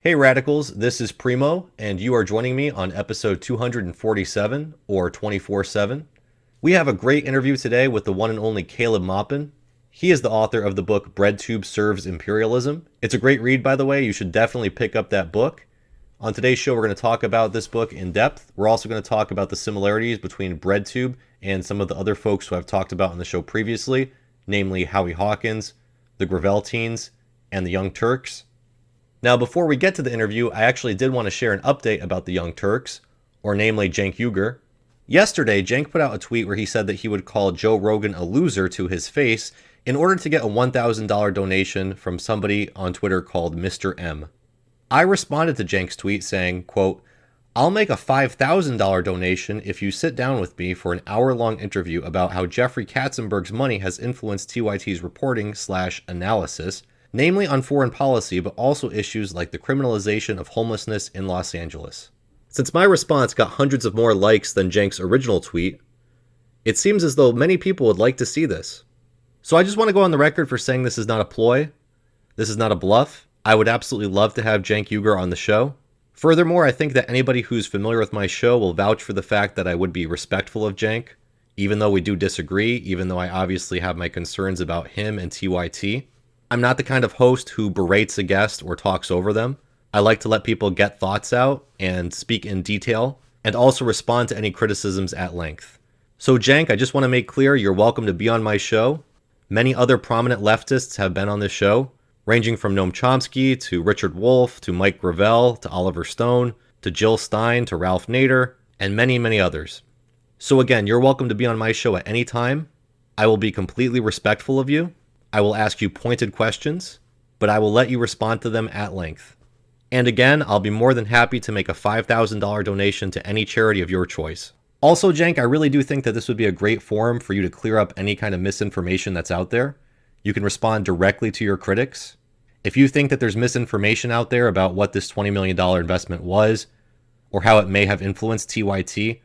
Hey Radicals, this is Primo, and you are joining me on episode 247, or 24/7. We have a great interview today with the one and only Caleb Maupin. He is the author of the book BreadTube Serves Imperialism. It's a great read, by the way. You should definitely pick up that book. On today's show, we're going to talk about this book in depth. We're also going to talk about the similarities between BreadTube and some of the other folks who I've talked about on the show previously, namely Howie Hawkins, the Gravel Teens, and the Young Turks. Now, before we get to the interview, I actually did want to share an update about the Young Turks, or namely Cenk Uygur. Yesterday, Cenk put out a tweet where he said that he would call Joe Rogan a loser to his face in order to get a $1,000 donation from somebody on Twitter called Mr. M. I responded to Cenk's tweet saying, quote, "I'll make a $5,000 donation if you sit down with me for an hour-long interview about how Jeffrey Katzenberg's money has influenced TYT's reporting/analysis, namely on foreign policy, but also issues like the criminalization of homelessness in Los Angeles." Since my response got hundreds of more likes than Cenk's original tweet, it seems as though many people would like to see this. So I just want to go on the record for saying this is not a ploy. This is not a bluff. I would absolutely love to have Cenk Uygur on the show. Furthermore, I think that anybody who's familiar with my show will vouch for the fact that I would be respectful of Cenk, even though we do disagree, even though I obviously have my concerns about him and TYT. I'm not the kind of host who berates a guest or talks over them. I like to let people get thoughts out and speak in detail, and also respond to any criticisms at length. So Cenk, I just want to make clear you're welcome to be on my show. Many other prominent leftists have been on this show, ranging from Noam Chomsky to Richard Wolff to Mike Gravel to Oliver Stone to Jill Stein to Ralph Nader, and many, many others. So again, you're welcome to be on my show at any time. I will be completely respectful of you. I will ask you pointed questions, but I will let you respond to them at length. And again, I'll be more than happy to make a $5,000 donation to any charity of your choice. Also, Cenk, I really do think that this would be a great forum for you to clear up any kind of misinformation that's out there. You can respond directly to your critics. If you think that there's misinformation out there about what this $20 million investment was, or how it may have influenced TYT,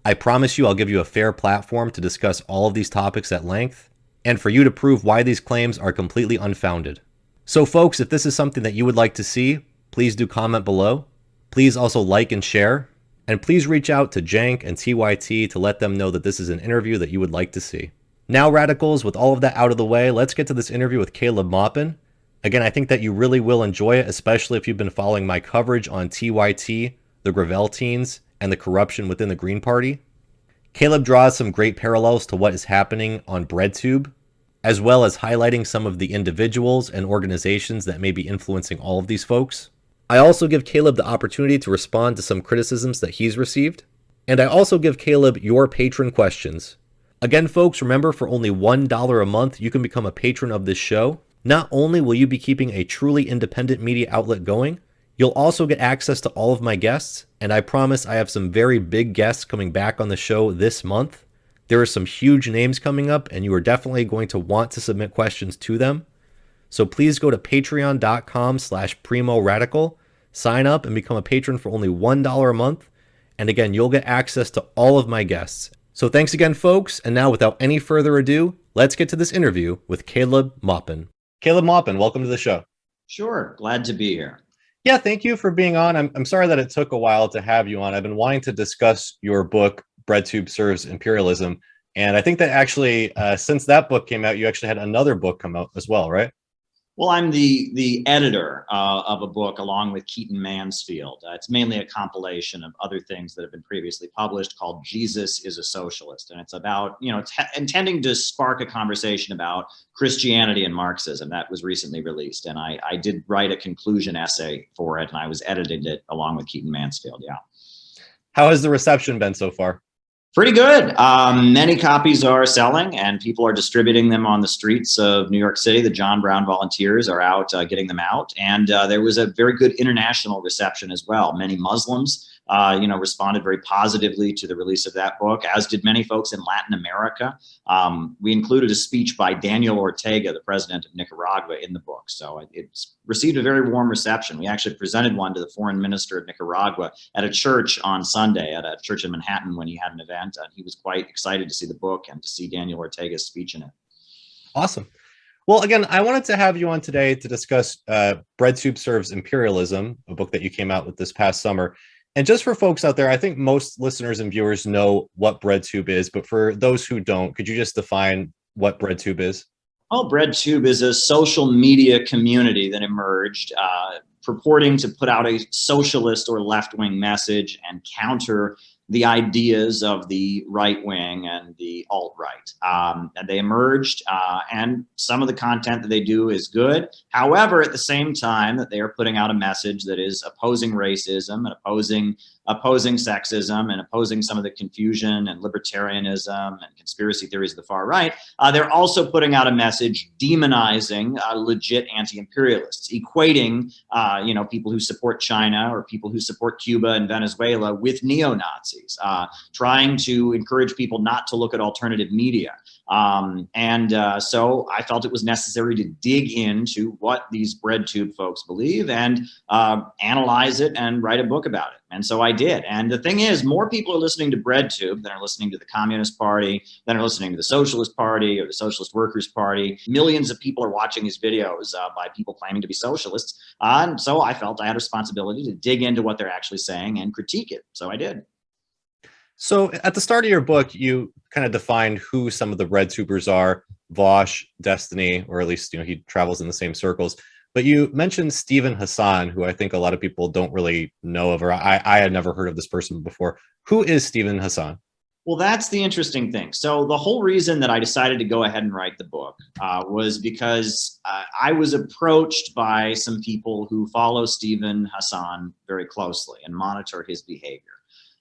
I promise you I'll give you a fair platform to discuss all of these topics at length, and for you to prove why these claims are completely unfounded. So folks, if this is something that you would like to see, please do comment below. Please also like and share. And please reach out to Cenk and TYT to let them know that this is an interview that you would like to see. Now, Radicals, with all of that out of the way, let's get to this interview with Caleb Maupin. Again, I think that you really will enjoy it, especially if you've been following my coverage on TYT, the Gravel Teens, and the corruption within the Green Party. Caleb draws some great parallels to what is happening on BreadTube, as well as highlighting some of the individuals and organizations that may be influencing all of these folks. I also give Caleb the opportunity to respond to some criticisms that he's received. And I also give Caleb your patron questions. Again, folks, remember, for only $1 a month, you can become a patron of this show. Not only will you be keeping a truly independent media outlet going, you'll also get access to all of my guests. And I promise I have some very big guests coming back on the show this month. There are some huge names coming up, and you are definitely going to want to submit questions to them. So please go to patreon.com/PrimoRadical, sign up and become a patron for only $1 a month. And again, you'll get access to all of my guests. So thanks again, folks. And now, without any further ado, let's get to this interview with Caleb Maupin. Caleb Maupin, welcome to the show. Sure. Glad to be here. Yeah, thank you for being on. I'm sorry that it took a while to have you on. I've been wanting to discuss your book, BreadTube Serves Imperialism. And I think that actually, since that book came out, you actually had another book come out as well, right? Well, I'm the editor of a book along with Keaton Mansfield. It's mainly a compilation of other things that have been previously published called Jesus is a Socialist. And it's about, it's intending to spark a conversation about Christianity and Marxism. That was recently released. And I did write a conclusion essay for it, and I was editing it along with Keaton Mansfield. Yeah. How has the reception been so far? Pretty good. Many copies are selling, and people are distributing them on the streets of New York City. The John Brown volunteers are out getting them out. And there was a very good international reception as well. Many Muslims, responded very positively to the release of that book, as did many folks in Latin America. We included a speech by Daniel Ortega, the president of Nicaragua, in the book. So it's received a very warm reception. We actually presented one to the foreign minister of Nicaragua at a church on Sunday, at a church in Manhattan, when he had an event. And he was quite excited to see the book and to see Daniel Ortega's speech in it. Awesome. Well, again, I wanted to have you on today to discuss BreadTube Serves Imperialism, a book that you came out with this past summer. And just for folks out there, I think most listeners and viewers know what BreadTube is, but for those who don't, could you just define what BreadTube is? Well, BreadTube is a social media community that emerged purporting to put out a socialist or left-wing message and counter the ideas of the right wing and the alt-right. And they emerged, and some of the content that they do is good. However, at the same time that they are putting out a message that is opposing racism and opposing sexism and opposing some of the confusion and libertarianism and conspiracy theories of the far right, they're also putting out a message demonizing legit anti-imperialists, equating people who support China or people who support Cuba and Venezuela with neo-Nazis, trying to encourage people not to look at alternative media. So I felt it was necessary to dig into what these BreadTube folks believe and analyze it and write a book about it. And so I did. And the thing is, more people are listening to BreadTube than are listening to the Communist Party, than are listening to the Socialist Party or the Socialist Workers Party. Millions of people are watching these videos by people claiming to be socialists. And so I felt I had a responsibility to dig into what they're actually saying and critique it. So I did. So at the start of your book, you kind of defined who some of the BreadTubers are: Vaush, Destiny, or at least, he travels in the same circles. But you mentioned Steven Hassan, who I think a lot of people don't really know of, or I had never heard of this person before. Who is Steven Hassan? Well, that's the interesting thing. So the whole reason that I decided to go ahead and write the book was because I was approached by some people who follow Steven Hassan very closely and monitor his behavior.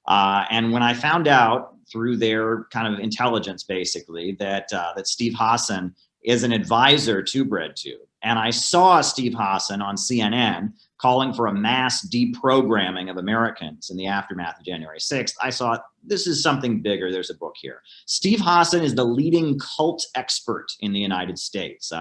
And when I found out through their kind of intelligence, basically, that Steve Hassan is an advisor to BreadTube, and I saw Steve Hassan on CNN calling for a mass deprogramming of Americans in the aftermath of January 6th, I thought, this is something bigger. There's a book here. Steve Hassan is the leading cult expert in the United States.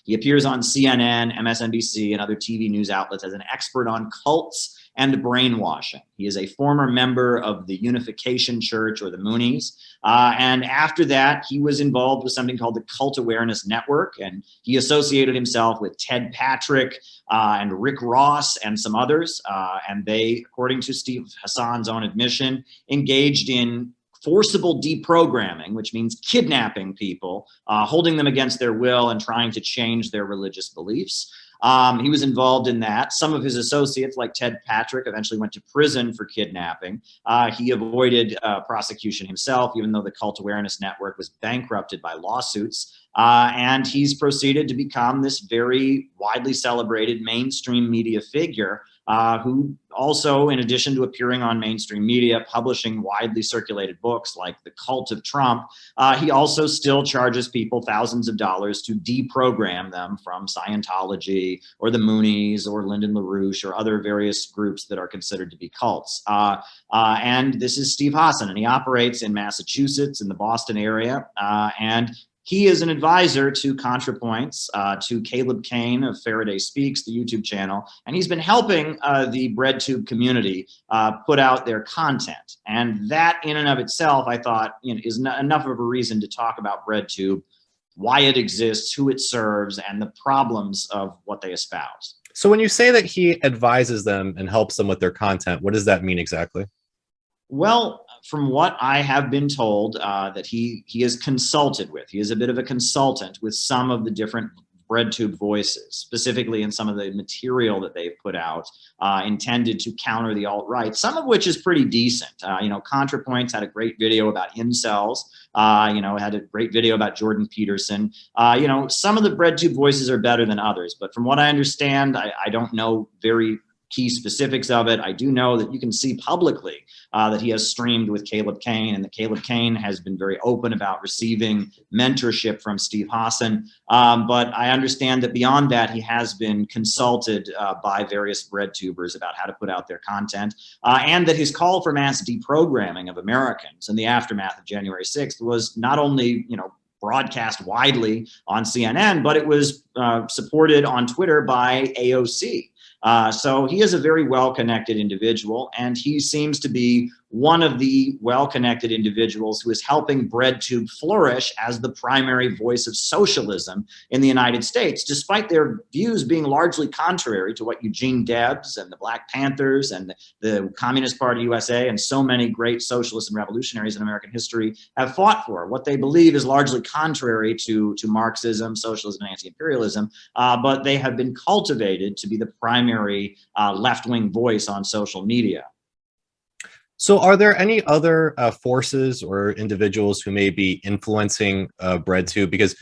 He appears on CNN, MSNBC, and other TV news outlets as an expert on cults and brainwashing. He is a former member of the Unification Church, or the Moonies. And after that, he was involved with something called the Cult Awareness Network. And he associated himself with Ted Patrick and Rick Ross and some others. And they, according to Steve Hassan's own admission, engaged in forcible deprogramming, which means kidnapping people, holding them against their will and trying to change their religious beliefs. He was involved in that. Some of his associates, like Ted Patrick, eventually went to prison for kidnapping. He avoided prosecution himself, even though the Cult Awareness Network was bankrupted by lawsuits. And he's proceeded to become this very widely celebrated mainstream media figure who also, in addition to appearing on mainstream media, publishing widely circulated books like The Cult of Trump, he also still charges people thousands of dollars to deprogram them from Scientology or the Moonies or Lyndon LaRouche or other various groups that are considered to be cults. And this is Steve Hassan, and he operates in Massachusetts, in the Boston area, and he is an advisor to ContraPoints, to Caleb Kane of Faraday Speaks, the YouTube channel, and he's been helping the BreadTube community put out their content. And that in and of itself, I thought, is enough of a reason to talk about BreadTube, why it exists, who it serves, and the problems of what they espouse. So when you say that he advises them and helps them with their content, what does that mean exactly? Well, from what I have been told, that he is consulted with. He is a bit of a consultant with some of the different BreadTube voices, specifically in some of the material that they've put out intended to counter the alt-right, some of which is pretty decent. ContraPoints had a great video about incels, had a great video about Jordan Peterson. Some of the BreadTube voices are better than others, but from what I understand, I don't know very key specifics of it. I do know that you can see publicly that he has streamed with Caleb Kane, and that Caleb Kane has been very open about receiving mentorship from Steve Hassan. But I understand that beyond that, he has been consulted by various BreadTubers about how to put out their content, and that his call for mass deprogramming of Americans in the aftermath of January 6th was not only, broadcast widely on CNN, but it was supported on Twitter by AOC. So he is a very well-connected individual, and he seems to be one of the well-connected individuals who is helping BreadTube flourish as the primary voice of socialism in the United States, despite their views being largely contrary to what Eugene Debs and the Black Panthers and the Communist Party USA and so many great socialists and revolutionaries in American history have fought for. What they believe is largely contrary to Marxism, socialism, and anti-imperialism, but they have been cultivated to be the primary left-wing voice on social media. So are there any other forces or individuals who may be influencing BreadTube? Because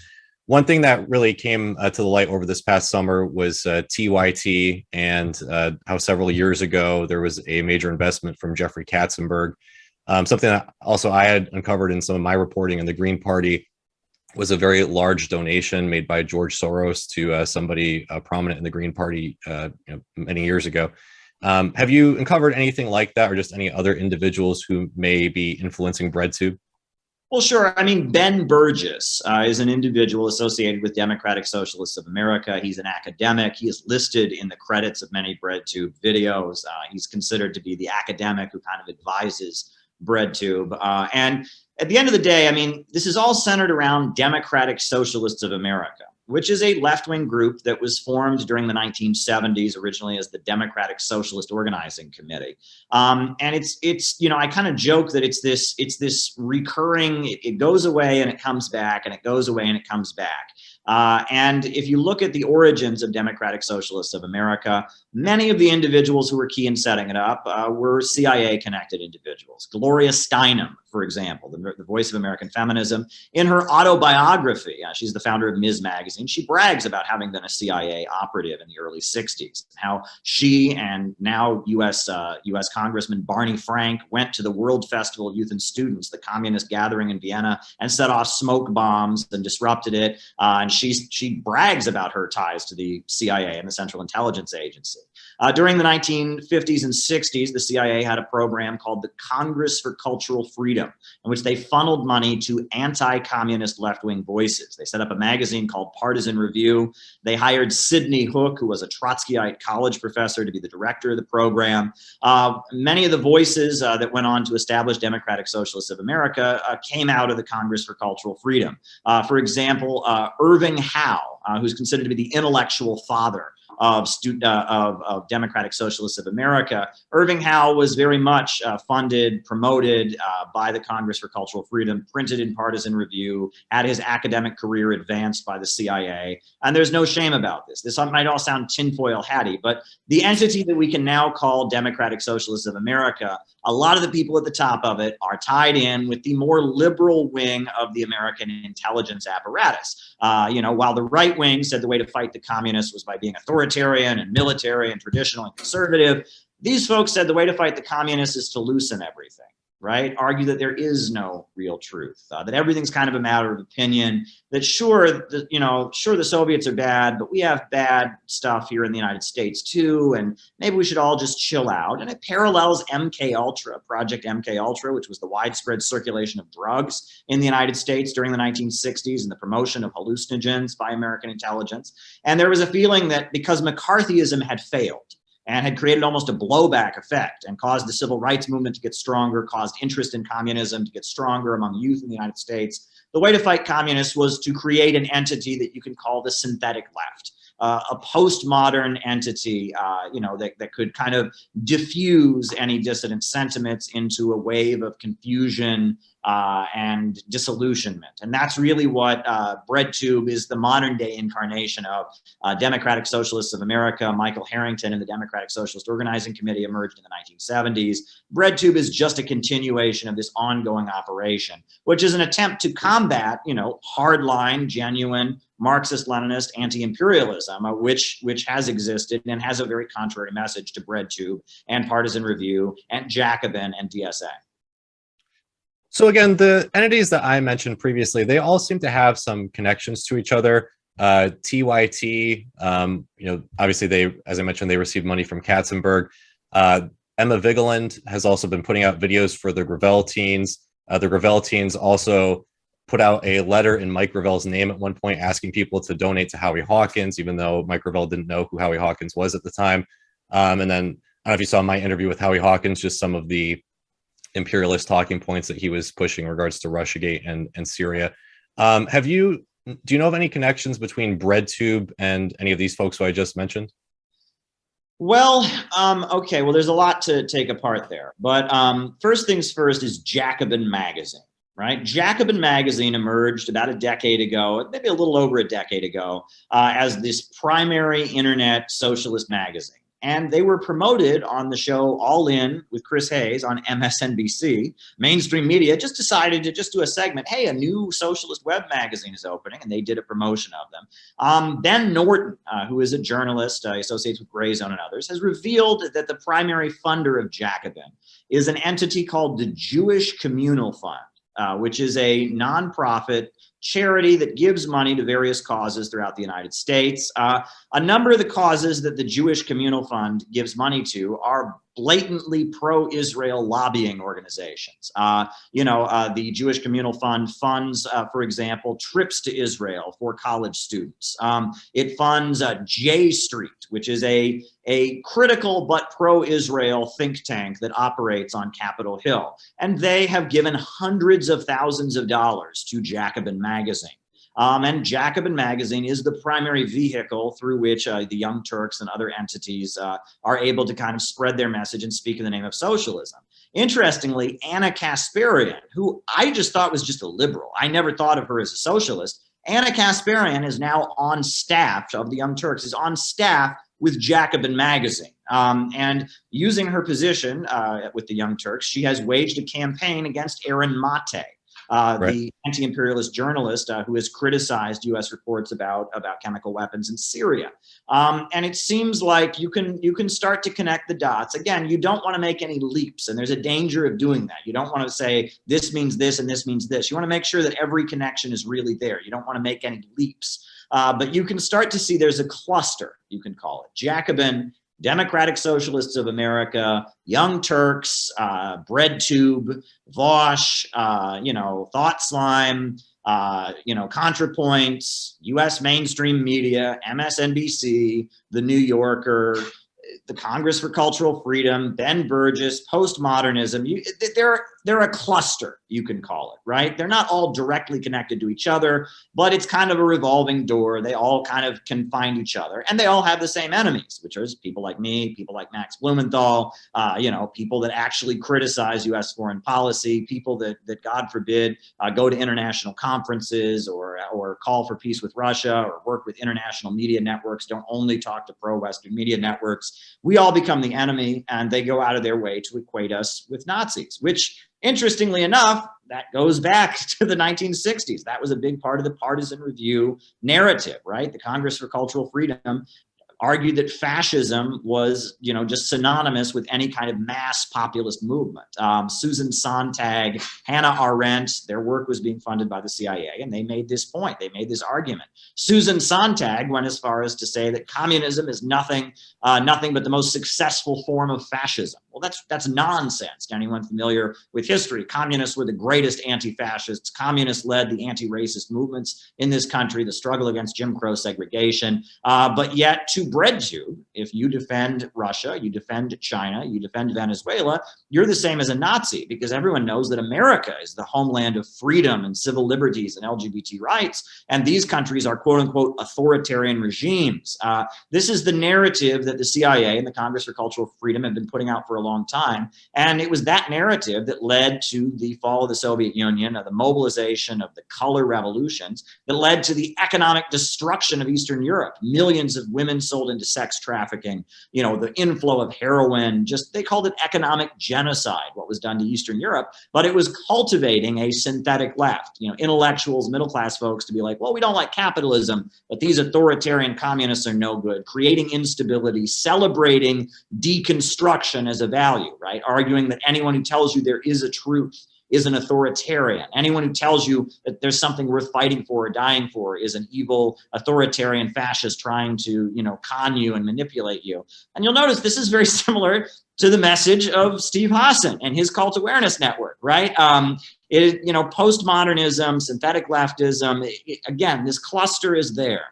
one thing that really came to the light over this past summer was TYT, and how several years ago there was a major investment from Jeffrey Katzenberg. Something that also I had uncovered in some of my reporting in the Green Party was a very large donation made by George Soros to somebody prominent in the Green Party many years ago. Have you uncovered anything like that, or just any other individuals who may be influencing BreadTube? Well, sure. I mean, Ben Burgess is an individual associated with Democratic Socialists of America. He's an academic. He is listed in the credits of many BreadTube videos. He's considered to be the academic who kind of advises BreadTube. And at the end of the day, I mean, this is all centered around Democratic Socialists of America, which is a left-wing group that was formed during the 1970s, originally as the Democratic Socialist Organizing Committee. And it's you know, I kind of joke that it's this recurring, it goes away and it comes back, and it goes away and it comes back. And if you look at the origins of Democratic Socialists of America, many of the individuals who were key in setting it up were CIA-connected individuals. Gloria Steinem, for example, the voice of American feminism, in her autobiography, she's the founder of Ms. Magazine, she brags about having been a CIA operative in the early 60s, how she and now US Congressman Barney Frank went to the World Festival of Youth and Students, the communist gathering in Vienna, and set off smoke bombs and disrupted it. And she brags about her ties to the CIA and the Central Intelligence Agency. During the 1950s and 60s, the CIA had a program called the Congress for Cultural Freedom, in which they funneled money to anti-communist left-wing voices. They set up a magazine called Partisan Review. They hired Sidney Hook, who was a Trotskyite college professor, to be the director of the program. Many of the voices that went on to establish Democratic Socialists of America came out of the Congress for Cultural Freedom. For example, Irving Howe, who's considered to be the intellectual father of Democratic Socialists of America. Irving Howe was very much funded, promoted by the Congress for Cultural Freedom, printed in Partisan Review, had his academic career advanced by the CIA. And there's no shame about this. This might all sound tinfoil hatty, but the entity that we can now call Democratic Socialists of America, a lot of the people at the top of it are tied in with the more liberal wing of the American intelligence apparatus. While the right wing said the way to fight the communists was by being authoritarian and military and traditional and conservative, these folks said the way to fight the communists is to loosen everything, right? Argue that there is no real truth, that everything's kind of a matter of opinion, that sure the Soviets are bad, but we have bad stuff here in the United States too, and maybe we should all just chill out. And it parallels MK Ultra, Project MK Ultra, which was the widespread circulation of drugs in the United States during the 1960s and the promotion of hallucinogens by American intelligence. And there was a feeling that because McCarthyism had failed, and had created almost a blowback effect and caused the civil rights movement to get stronger, caused interest in communism to get stronger among youth in the United States. The way to fight communists was to create an entity that you can call the synthetic left, a postmodern entity, that could kind of diffuse any dissident sentiments into a wave of confusion and disillusionment. And that's really what BreadTube is, the modern day incarnation of. Democratic Socialists of America, Michael Harrington and the Democratic Socialist Organizing Committee emerged in the 1970s. BreadTube is just a continuation of this ongoing operation, which is an attempt to combat, hardline, genuine, Marxist-Leninist anti-imperialism, which has existed and has a very contrary message to BreadTube and Partisan Review and Jacobin and DSA. So again, the entities that I mentioned previously, they all seem to have some connections to each other. TYT, obviously they, as I mentioned, they received money from Katzenberg. Emma Vigeland has also been putting out videos for the Gravel teens. The Gravel teens also put out a letter in Mike Gravel's name at one point asking people to donate to Howie Hawkins, even though Mike Gravel didn't know who Howie Hawkins was at the time. And then, I don't know if you saw my interview with Howie Hawkins, just some of the imperialist talking points that he was pushing in regards to Russiagate and Syria. Do you know of any connections between BreadTube and any of these folks who I just mentioned? Well, okay, well, there's a lot to take apart there. But first things first is Jacobin magazine, right? Jacobin magazine emerged about a decade ago, maybe a little over a decade ago, as this primary internet socialist magazine. And they were promoted on the show All In with Chris Hayes on MSNBC. Mainstream media just decided to just do a segment. Hey, a new socialist web magazine is opening, and they did a promotion of them. Ben Norton, who is a journalist, associates with Gray Zone and others, has revealed that the primary funder of Jacobin is an entity called the Jewish Communal Fund, which is a nonprofit charity that gives money to various causes throughout the United States. A number of the causes that the Jewish Communal Fund gives money to are blatantly pro-Israel lobbying organizations. The Jewish Communal Fund funds, for example, trips to Israel for college students. It funds J Street, which is a critical but pro-Israel think tank that operates on Capitol Hill. And they have given hundreds of thousands of dollars to Jacobin magazine. And Jacobin magazine is the primary vehicle through which the Young Turks and other entities are able to kind of spread their message and speak in the name of socialism. Interestingly, Anna Kasparian, who I just thought was just a liberal, I never thought of her as a socialist. Anna Kasparian is now on staff of the Young Turks, is on staff with Jacobin magazine. And using her position with the Young Turks, she has waged a campaign against Aaron Mate, the anti-imperialist journalist who has criticized U.S. reports about chemical weapons in Syria. And it seems like you can start to connect the dots. Again, you don't want to make any leaps, and there's a danger of doing that. You don't want to say this means this and this means this. You want to make sure that every connection is really there. You don't want to make any leaps. But you can start to see there's a cluster, you can call it. Jacobin, Democratic Socialists of America, Young Turks, BreadTube, Vaush, Thought Slime, ContraPoints, U.S. mainstream media, MSNBC, The New Yorker, the Congress for Cultural Freedom, Ben Burgess, postmodernism. They're a cluster, you can call it, right? They're not all directly connected to each other, but it's kind of a revolving door. They all kind of can find each other, and they all have the same enemies, which are people like me, people like Max Blumenthal, people that actually criticize U.S. foreign policy, people that God forbid, go to international conferences or call for peace with Russia or work with international media networks, don't only talk to pro-Western media networks. We all become the enemy, and they go out of their way to equate us with Nazis, which, interestingly enough, that goes back to the 1960s. That was a big part of the partisan review narrative, right? The Congress for Cultural Freedom argued that fascism was, just synonymous with any kind of mass populist movement. Susan Sontag, Hannah Arendt, their work was being funded by the CIA, and they made this point. They made this argument. Susan Sontag went as far as to say that communism is nothing but the most successful form of fascism. Well, that's nonsense to anyone familiar with history. Communists were the greatest anti-fascists. Communists led the anti-racist movements in this country, the struggle against Jim Crow segregation. But yet, to BreadTube, if you defend Russia, you defend China, you defend Venezuela, you're the same as a Nazi, because everyone knows that America is the homeland of freedom and civil liberties and LGBT rights, and these countries are quote unquote authoritarian regimes. This is the narrative that the CIA and the Congress for Cultural Freedom have been putting out for a long time, and it was that narrative that led to the fall of the Soviet Union, the mobilization of the color revolutions, that led to the economic destruction of Eastern Europe. Millions of women sold into sex trafficking, the inflow of heroin, they called it economic genocide, what was done to Eastern Europe, but it was cultivating a synthetic left, intellectuals, middle-class folks to be like, well, we don't like capitalism, but these authoritarian communists are no good, creating instability, celebrating deconstruction as a value, right? Arguing that anyone who tells you there is a truth is an authoritarian. Anyone who tells you that there's something worth fighting for or dying for is an evil authoritarian fascist trying to, con you and manipulate you. And you'll notice this is very similar to the message of Steve Hassan and his cult awareness network, right? Postmodernism, synthetic leftism, again, this cluster is there.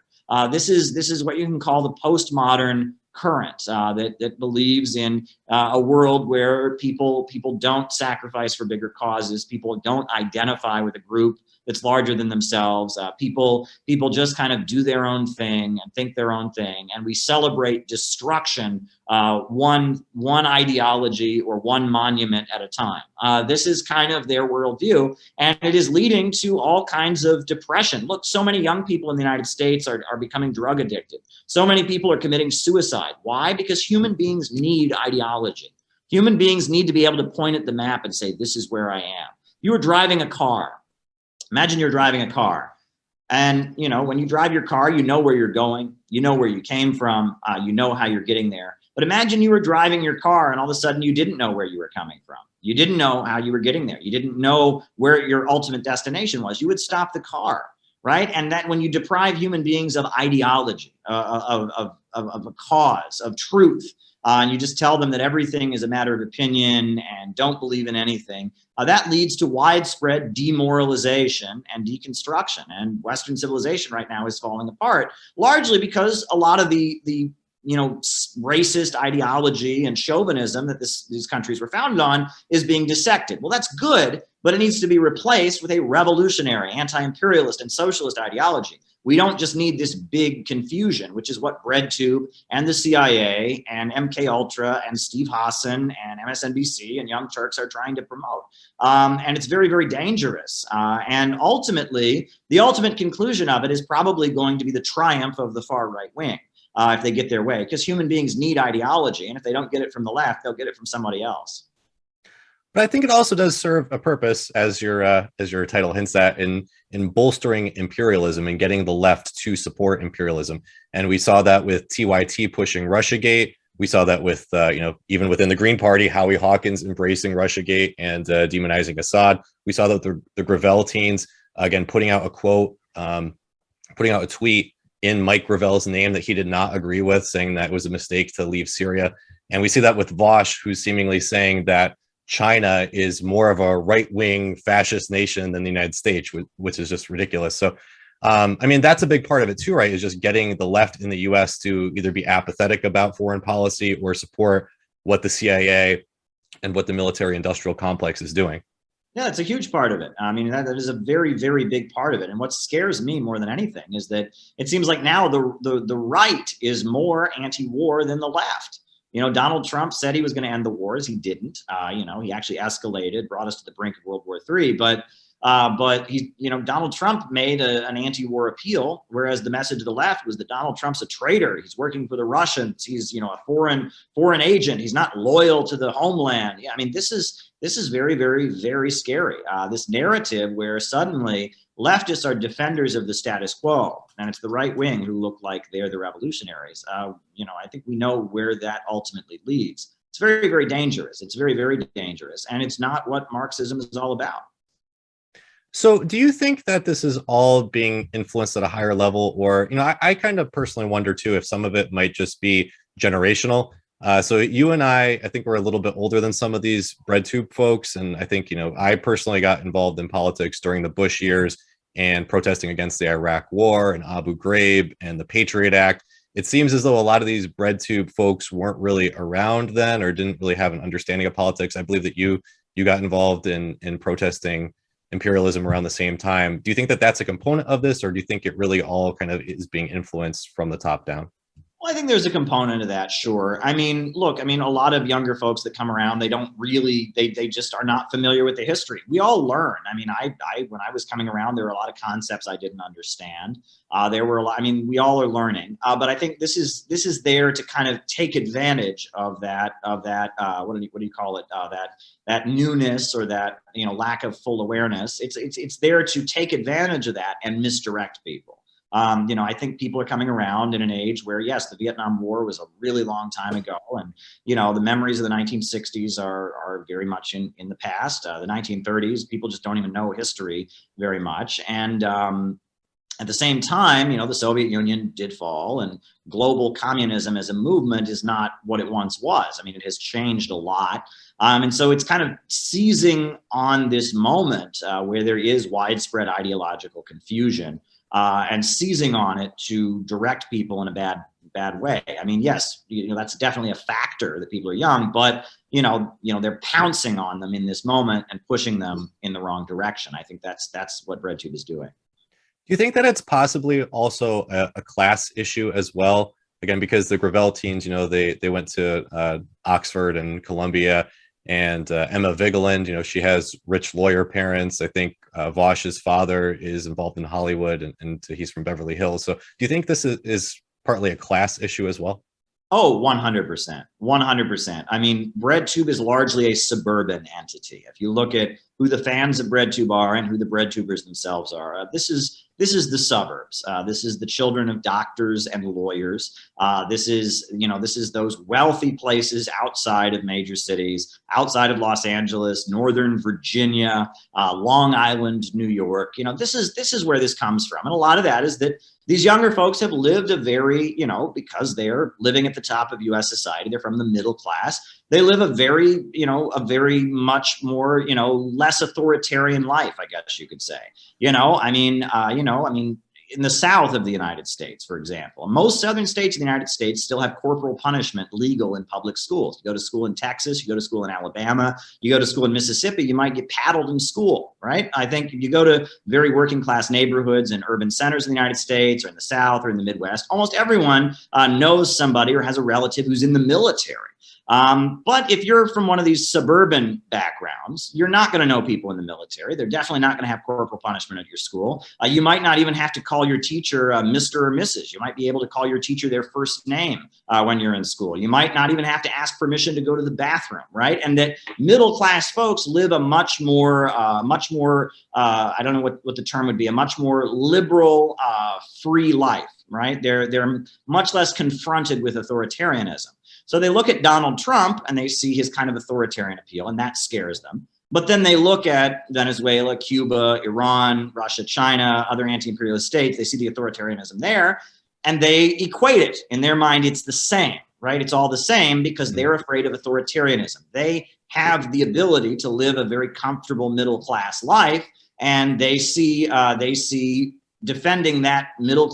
This is what you can call the postmodern current that believes in a world where people don't sacrifice for bigger causes, people don't identify with a group that's larger than themselves. People just kind of do their own thing and think their own thing, and we celebrate destruction one ideology or one monument at a time. This is kind of their worldview, and it is leading to all kinds of depression. Look, so many young people in the United States are becoming drug addicted. So many people are committing suicide. Why? Because human beings need ideology. Human beings need to be able to point at the map and say, this is where I am. You are driving a car. Imagine you're driving a car, and when you drive your car, you know where you're going, you know where you came from, you know how you're getting there. But imagine you were driving your car and all of a sudden you didn't know where you were coming from. You didn't know how you were getting there. You didn't know where your ultimate destination was. You would stop the car, right? And that when you deprive human beings of ideology, of a cause, of truth, and you just tell them that everything is a matter of opinion and don't believe in anything, that leads to widespread demoralization and deconstruction. And Western civilization right now is falling apart, largely because a lot of the racist ideology and chauvinism that these countries were founded on is being dissected. Well, that's good, but it needs to be replaced with a revolutionary, anti-imperialist and socialist ideology. We don't just need this big confusion, which is what BreadTube and the CIA and MK Ultra and Steve Hassan and MSNBC and Young Turks are trying to promote. And it's very, very dangerous. And ultimately, the ultimate conclusion of it is probably going to be the triumph of the far right wing. If they get their way, because human beings need ideology, and if they don't get it from the left, they'll get it from somebody else. But I think it also does serve a purpose, as your title hints at, in bolstering imperialism and getting the left to support imperialism. And we saw that with TYT pushing Russiagate. We saw that with even within the Green Party, Howie Hawkins embracing Russiagate and demonizing Assad. We saw that the Gravel teens again putting out a quote, putting out a tweet in Mike Gravel's name that he did not agree with, saying that it was a mistake to leave Syria. And we see that with Vaush, who's seemingly saying that China is more of a right-wing fascist nation than the United States, which is just ridiculous. So, that's a big part of it too, right? Is just getting the left in the US to either be apathetic about foreign policy or support what the CIA and what the military-industrial complex is doing. Yeah, it's a huge part of it. That is a very, very big part of it. And what scares me more than anything is that it seems like now the right is more anti-war than the left. Donald Trump said he was going to end the wars. He didn't. He actually escalated, brought us to the brink of World War III. But Donald Trump made an anti-war appeal, whereas the message of the left was that Donald Trump's a traitor. He's working for the Russians. He's a foreign agent. He's not loyal to the homeland. Yeah, this is very, very, very scary. This narrative where suddenly leftists are defenders of the status quo, and it's the right wing who look like they're the revolutionaries. I think we know where that ultimately leads. It's very, very dangerous. It's very, very dangerous, and it's not what Marxism is all about. So do you think that this is all being influenced at a higher level? Or, I kind of personally wonder too, if some of it might just be generational. So you and I think we're a little bit older than some of these BreadTube folks. And I think, I personally got involved in politics during the Bush years and protesting against the Iraq War and Abu Ghraib and the Patriot Act. It seems as though a lot of these BreadTube folks weren't really around then or didn't really have an understanding of politics. I believe that you got involved in protesting imperialism around the same time. Do you think that that's a component of this, or do you think it really all kind of is being influenced from the top down? Well, I think there's a component of that, sure. Look, a lot of younger folks that come around, they don't really, they just are not familiar with the history. We all learn. When I was coming around, there were a lot of concepts I didn't understand. There were a lot, we all are learning. But I think this is there to kind of take advantage of that, what do you call it? That newness or that, lack of full awareness. It's there to take advantage of that and misdirect people. I think people are coming around in an age where, yes, the Vietnam War was a really long time ago. And, the memories of the 1960s are very much in the past. The 1930s, people just don't even know history very much. And at the same time, the Soviet Union did fall, and global communism as a movement is not what it once was. It has changed a lot. And so it's kind of seizing on this moment where there is widespread ideological confusion. And seizing on it to direct people in a bad way. I mean, yes, that's definitely a factor that people are young, but they're pouncing on them in this moment and pushing them in the wrong direction. I think that's what BreadTube is doing. Do you think that it's possibly also a class issue as well? Again, because the Gravel teens, they went to Oxford and Columbia, and Emma Vigeland, she has rich lawyer parents. I think Vaush's father is involved in Hollywood, and he's from Beverly Hills. So do you think this is partly a class issue as well? Oh, 100%. 100%. I mean, BreadTube is largely a suburban entity. If you look at who the fans of BreadTube are and who the BreadTubers themselves are, this is the suburbs. This is the children of doctors and lawyers. This is those wealthy places outside of major cities, outside of Los Angeles, Northern Virginia, Long Island, New York. This is where this comes from. And a lot of that is that these younger folks have lived a very, because they're living at the top of U.S. society, they're from the middle class. They live a very much more, less authoritarian life, I guess you could say. In the South of the United States, for example, most southern states in the United States still have corporal punishment legal in public schools. You go to school in Texas, you go to school in Alabama, you go to school in Mississippi, you might get paddled in school, right? I think if you go to very working class neighborhoods and urban centers in the United States or in the South or in the Midwest, almost everyone knows somebody or has a relative who's in the military. But if you're from one of these suburban backgrounds, you're not going to know people in the military. They're definitely not going to have corporal punishment at your school. You might not even have to call your teacher Mr. or Mrs. You might be able to call your teacher their first name when you're in school. You might not even have to ask permission to go to the bathroom, right? And that middle class folks live a much more, I don't know what the term would be, a much more liberal, free life, right? They're much less confronted with authoritarianism. So they look at Donald Trump and they see his kind of authoritarian appeal, and that scares them. But then they look at Venezuela, Cuba, Iran, Russia, China, other anti-imperialist states. They see the authoritarianism there, and they equate it. In their mind, it's the same, right? It's all the same because they're afraid of authoritarianism. They have the ability to live a very comfortable middle-class life, and they see defending that liberal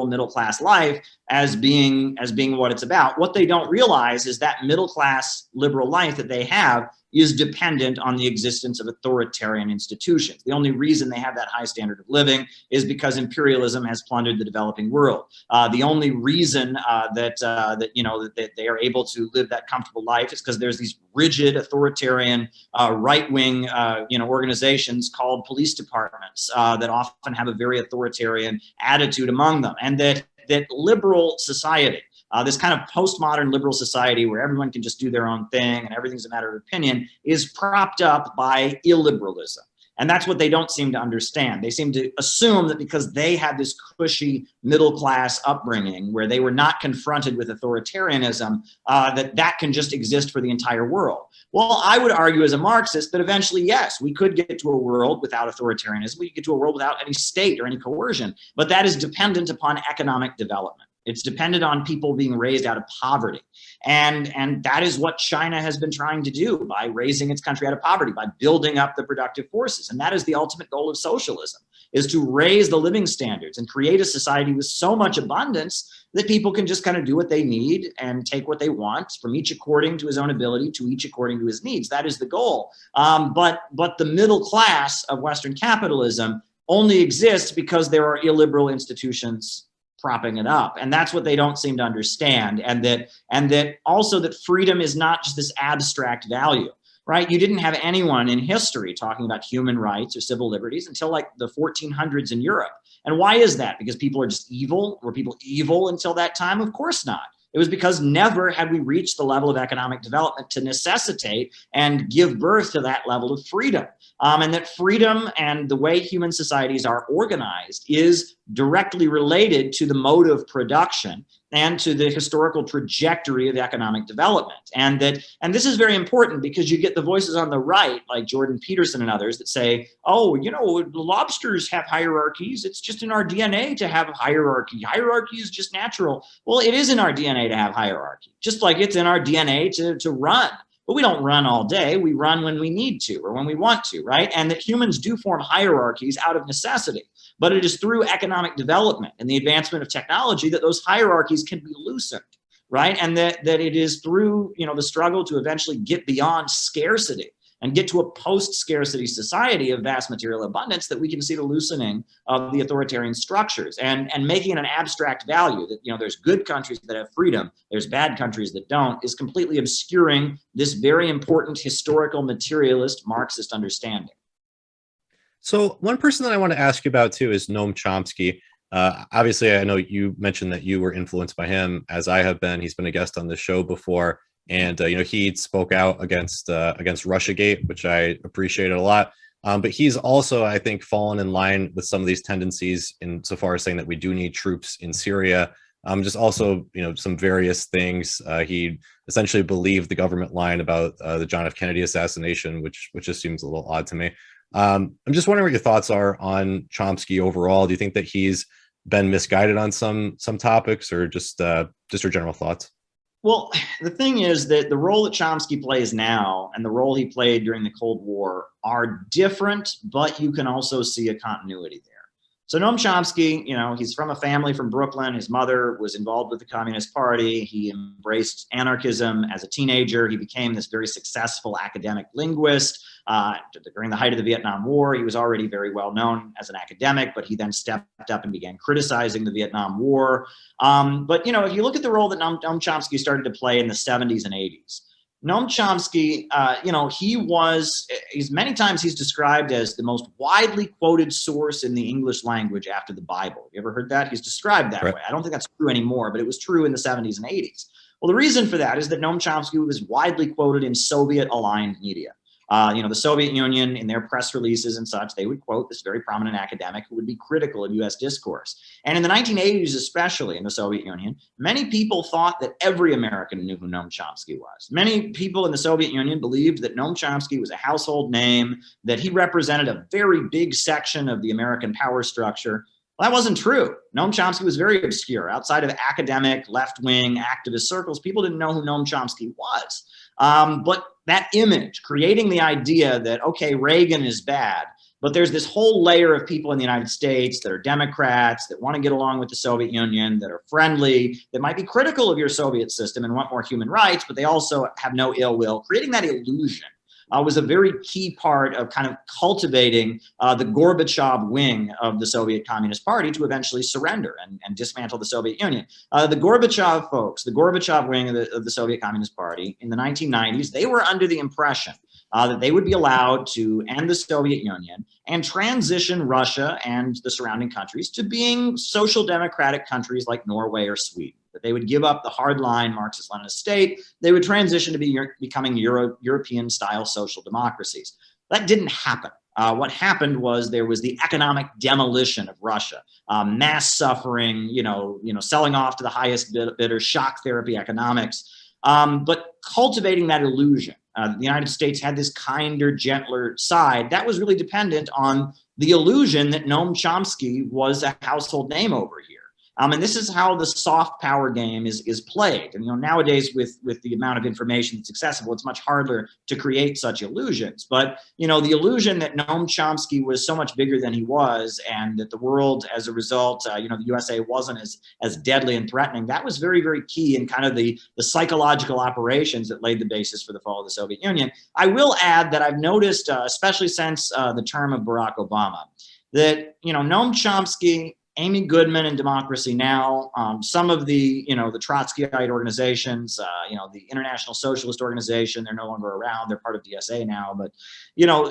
middle class life as being what it's about. What they don't realize is that middle class liberal life that they have is dependent on the existence of authoritarian institutions. The only reason they have that high standard of living is because imperialism has plundered the developing world. The only reason that they are able to live that comfortable life is because there's these rigid authoritarian right-wing organizations called police departments that often have a very authoritarian attitude among them, and that liberal society, this kind of postmodern liberal society where everyone can just do their own thing and everything's a matter of opinion, is propped up by illiberalism. And that's what they don't seem to understand. They seem to assume that because they had this cushy middle-class upbringing where they were not confronted with authoritarianism, that can just exist for the entire world. Well, I would argue as a Marxist that eventually, yes, we could get to a world without authoritarianism. We could get to a world without any state or any coercion, but that is dependent upon economic development. It's dependent on people being raised out of poverty. And that is what China has been trying to do by raising its country out of poverty, by building up the productive forces. And that is the ultimate goal of socialism, is to raise the living standards and create a society with so much abundance that people can just kind of do what they need and take what they want from each according to his own ability, to each according to his needs. That is the goal. But the middle class of Western capitalism only exists because there are illiberal institutions propping it up. And that's what they don't seem to understand. And that also that freedom is not just this abstract value, right? You didn't have anyone in history talking about human rights or civil liberties until like the 1400s in Europe. And why is that? Because people are just evil? Were people evil until that time? Of course not. It was because never had we reached the level of economic development to necessitate and give birth to that level of freedom. And that freedom and the way human societies are organized is directly related to the mode of production and to the historical trajectory of economic development. And this is very important because you get the voices on the right, like Jordan Peterson and others, that say, oh, the lobsters have hierarchies. It's just in our DNA to have a hierarchy. Hierarchy is just natural. Well, it is in our DNA to have hierarchy, just like it's in our DNA to run. but we don't run all day. We run when we need to or when we want to, right? And that humans do form hierarchies out of necessity. But it is through economic development and the advancement of technology that those hierarchies can be loosened, right? And that it is through, the struggle to eventually get beyond scarcity and get to a post-scarcity society of vast material abundance that we can see the loosening of the authoritarian structures and making it an abstract value that, there's good countries that have freedom, there's bad countries that don't, is completely obscuring this very important historical materialist Marxist understanding. So one person that I want to ask you about too is Noam Chomsky. Obviously, I know you mentioned that you were influenced by him, as I have been. He's been a guest on the show before. And, he spoke out against Russiagate, which I appreciated a lot. But he's also, I think, fallen in line with some of these tendencies insofar as saying that we do need troops in Syria. Just also, some various things. He essentially believed the government line about the John F. Kennedy assassination, which just seems a little odd to me. I'm just wondering what your thoughts are on Chomsky overall. Do you think that he's been misguided on some topics, or just your general thoughts? Well, the thing is that the role that Chomsky plays now and the role he played during the Cold War are different, but you can also see a continuity there. So Noam Chomsky, he's from a family from Brooklyn. His mother was involved with the Communist Party. He embraced anarchism as a teenager. He became this very successful academic linguist. During the height of the Vietnam War, he was already very well known as an academic, but he then stepped up and began criticizing the Vietnam War. But if you look at the role that Noam Chomsky started to play in the 70s and 80s, Noam Chomsky, he's many times he's described as the most widely quoted source in the English language after the Bible. You ever heard that? He's described that way. I don't think that's true anymore, but it was true in the 70s and 80s. Well, the reason for that is that Noam Chomsky was widely quoted in Soviet-aligned media. The Soviet Union, in their press releases and such, they would quote this very prominent academic who would be critical of U.S. discourse. And in the 1980s, especially in the Soviet Union, many people thought that every American knew who Noam Chomsky was. Many people in the Soviet Union believed that Noam Chomsky was a household name, that he represented a very big section of the American power structure. Well, that wasn't true. Noam Chomsky was very obscure. Outside of academic, left-wing, activist circles, people didn't know who Noam Chomsky was. But that image, creating the idea that, okay, Reagan is bad, but there's this whole layer of people in the United States that are Democrats, that want to get along with the Soviet Union, that are friendly, that might be critical of your Soviet system and want more human rights, but they also have no ill will. Creating that illusion was a very key part of kind of cultivating the Gorbachev wing of the Soviet Communist Party to eventually surrender and dismantle the Soviet Union. The Gorbachev folks, the Gorbachev wing of the Soviet Communist Party in the 1990s, they were under the impression that they would be allowed to end the Soviet Union and transition Russia and the surrounding countries to being social democratic countries like Norway or Sweden. That they would give up the hardline Marxist-Leninist state. They would transition to becoming European-style social democracies. That didn't happen. What happened was there was the economic demolition of Russia, mass suffering, selling off to the highest bidder, shock therapy economics. But cultivating that illusion, the United States had this kinder, gentler side. That was really dependent on the illusion that Noam Chomsky was a household name over here. And this is how the soft power game is played. And nowadays with the amount of information that's accessible, it's much harder to create such illusions. But the illusion that Noam Chomsky was so much bigger than he was, and that the world, as a result, the USA wasn't as deadly and threatening, that was very, very key in kind of the psychological operations that laid the basis for the fall of the Soviet Union. I will add that I've noticed, especially since the term of Barack Obama, that Noam Chomsky, Amy Goodman in Democracy Now!, some of the Trotskyite organizations, the International Socialist Organization, they're no longer around, they're part of DSA now, but,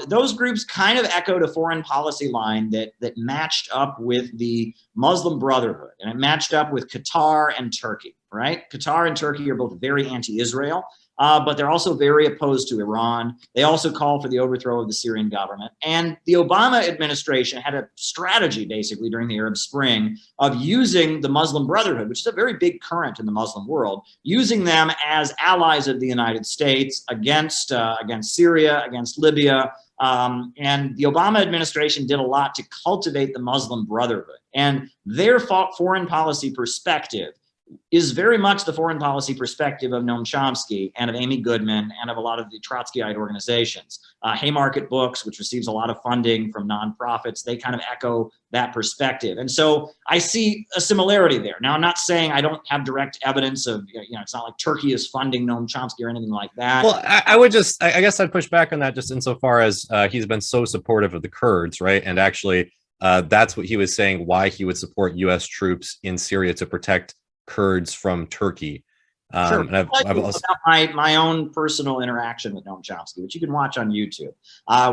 those groups kind of echoed a foreign policy line that matched up with the Muslim Brotherhood, and it matched up with Qatar and Turkey, right? Qatar and Turkey are both very anti-Israel. But they're also very opposed to Iran. They also call for the overthrow of the Syrian government. And the Obama administration had a strategy, basically, during the Arab Spring of using the Muslim Brotherhood, which is a very big current in the Muslim world, using them as allies of the United States against Syria, against Libya. And the Obama administration did a lot to cultivate the Muslim Brotherhood. And their foreign policy perspective is very much the foreign policy perspective of Noam Chomsky and of Amy Goodman and of a lot of the Trotskyite organizations. Haymarket Books, which receives a lot of funding from nonprofits, they kind of echo that perspective. And so I see a similarity there. Now, I'm not saying I don't have direct evidence of, it's not like Turkey is funding Noam Chomsky or anything like that. Well, I guess I'd push back on that just insofar as he's been so supportive of the Kurds, right? And actually, that's what he was saying, why he would support U.S. troops in Syria to protect Kurds from Turkey. Sure. And I've also about my own personal interaction with Noam Chomsky, which you can watch on YouTube.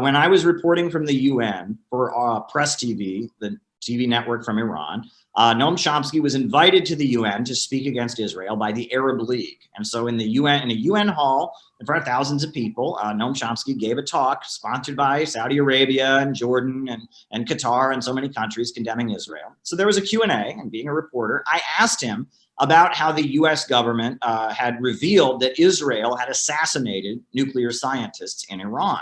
When I was reporting from the UN for Press TV, the TV network from Iran, Noam Chomsky was invited to the UN to speak against Israel by the Arab League. And so in a UN hall in front of thousands of people, Noam Chomsky gave a talk sponsored by Saudi Arabia and Jordan and Qatar and so many countries condemning Israel. So there was a Q&A, and being a reporter, I asked him about how the US government had revealed that Israel had assassinated nuclear scientists in Iran.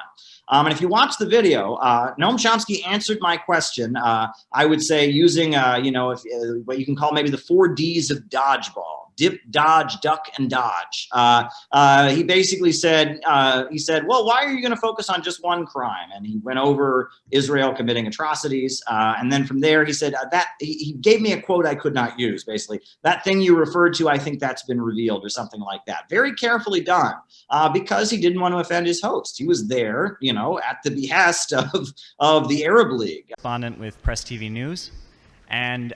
And if you watch the video, Noam Chomsky answered my question, I would say using, what you can call maybe the 4 Ds of dodgeball: dip, dodge, duck, and dodge. He basically said, well, why are you going to focus on just one crime? And he went over Israel committing atrocities. And then from there, he said he gave me a quote I could not use, basically. That thing you referred to, I think that's been revealed, or something like that. Very carefully done, because he didn't want to offend his host. He was there, at the behest of the Arab League. Correspondent with Press TV News. And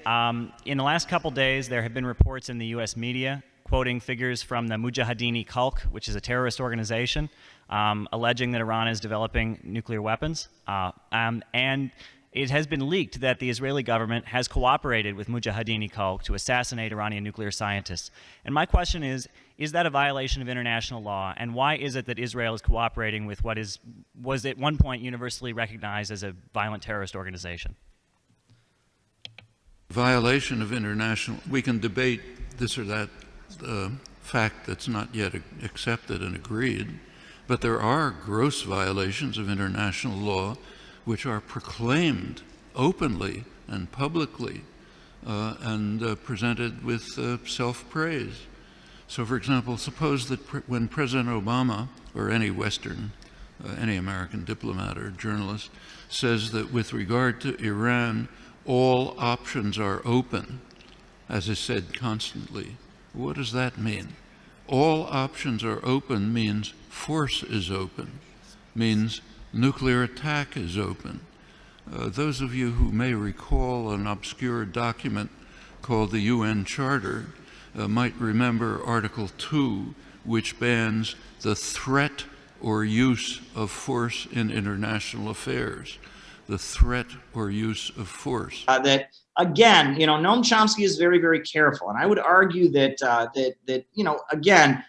in the last couple days, there have been reports in the U.S. media quoting figures from the Mujahideen Khalq, which is a terrorist organization, alleging that Iran is developing nuclear weapons. And it has been leaked that the Israeli government has cooperated with Mujahideen Khalq to assassinate Iranian nuclear scientists. And my question is that a violation of international law? And why is it that Israel is cooperating with what was at one point universally recognized as a violent terrorist organization? Violation of international, we can debate this or that fact that's not yet accepted and agreed, but there are gross violations of international law which are proclaimed openly and publicly and presented with self-praise. So, for example, suppose that when President Obama, or any Western, any American diplomat or journalist, says that with regard to Iran, all options are open, as is said constantly. What does that mean? All options are open means force is open, means nuclear attack is open. Those of you who may recall an obscure document called the UN Charter might remember Article 2, which bans the threat or use of force in international affairs. The threat or use of force. That again, Noam Chomsky is very, very careful, and I would argue that again,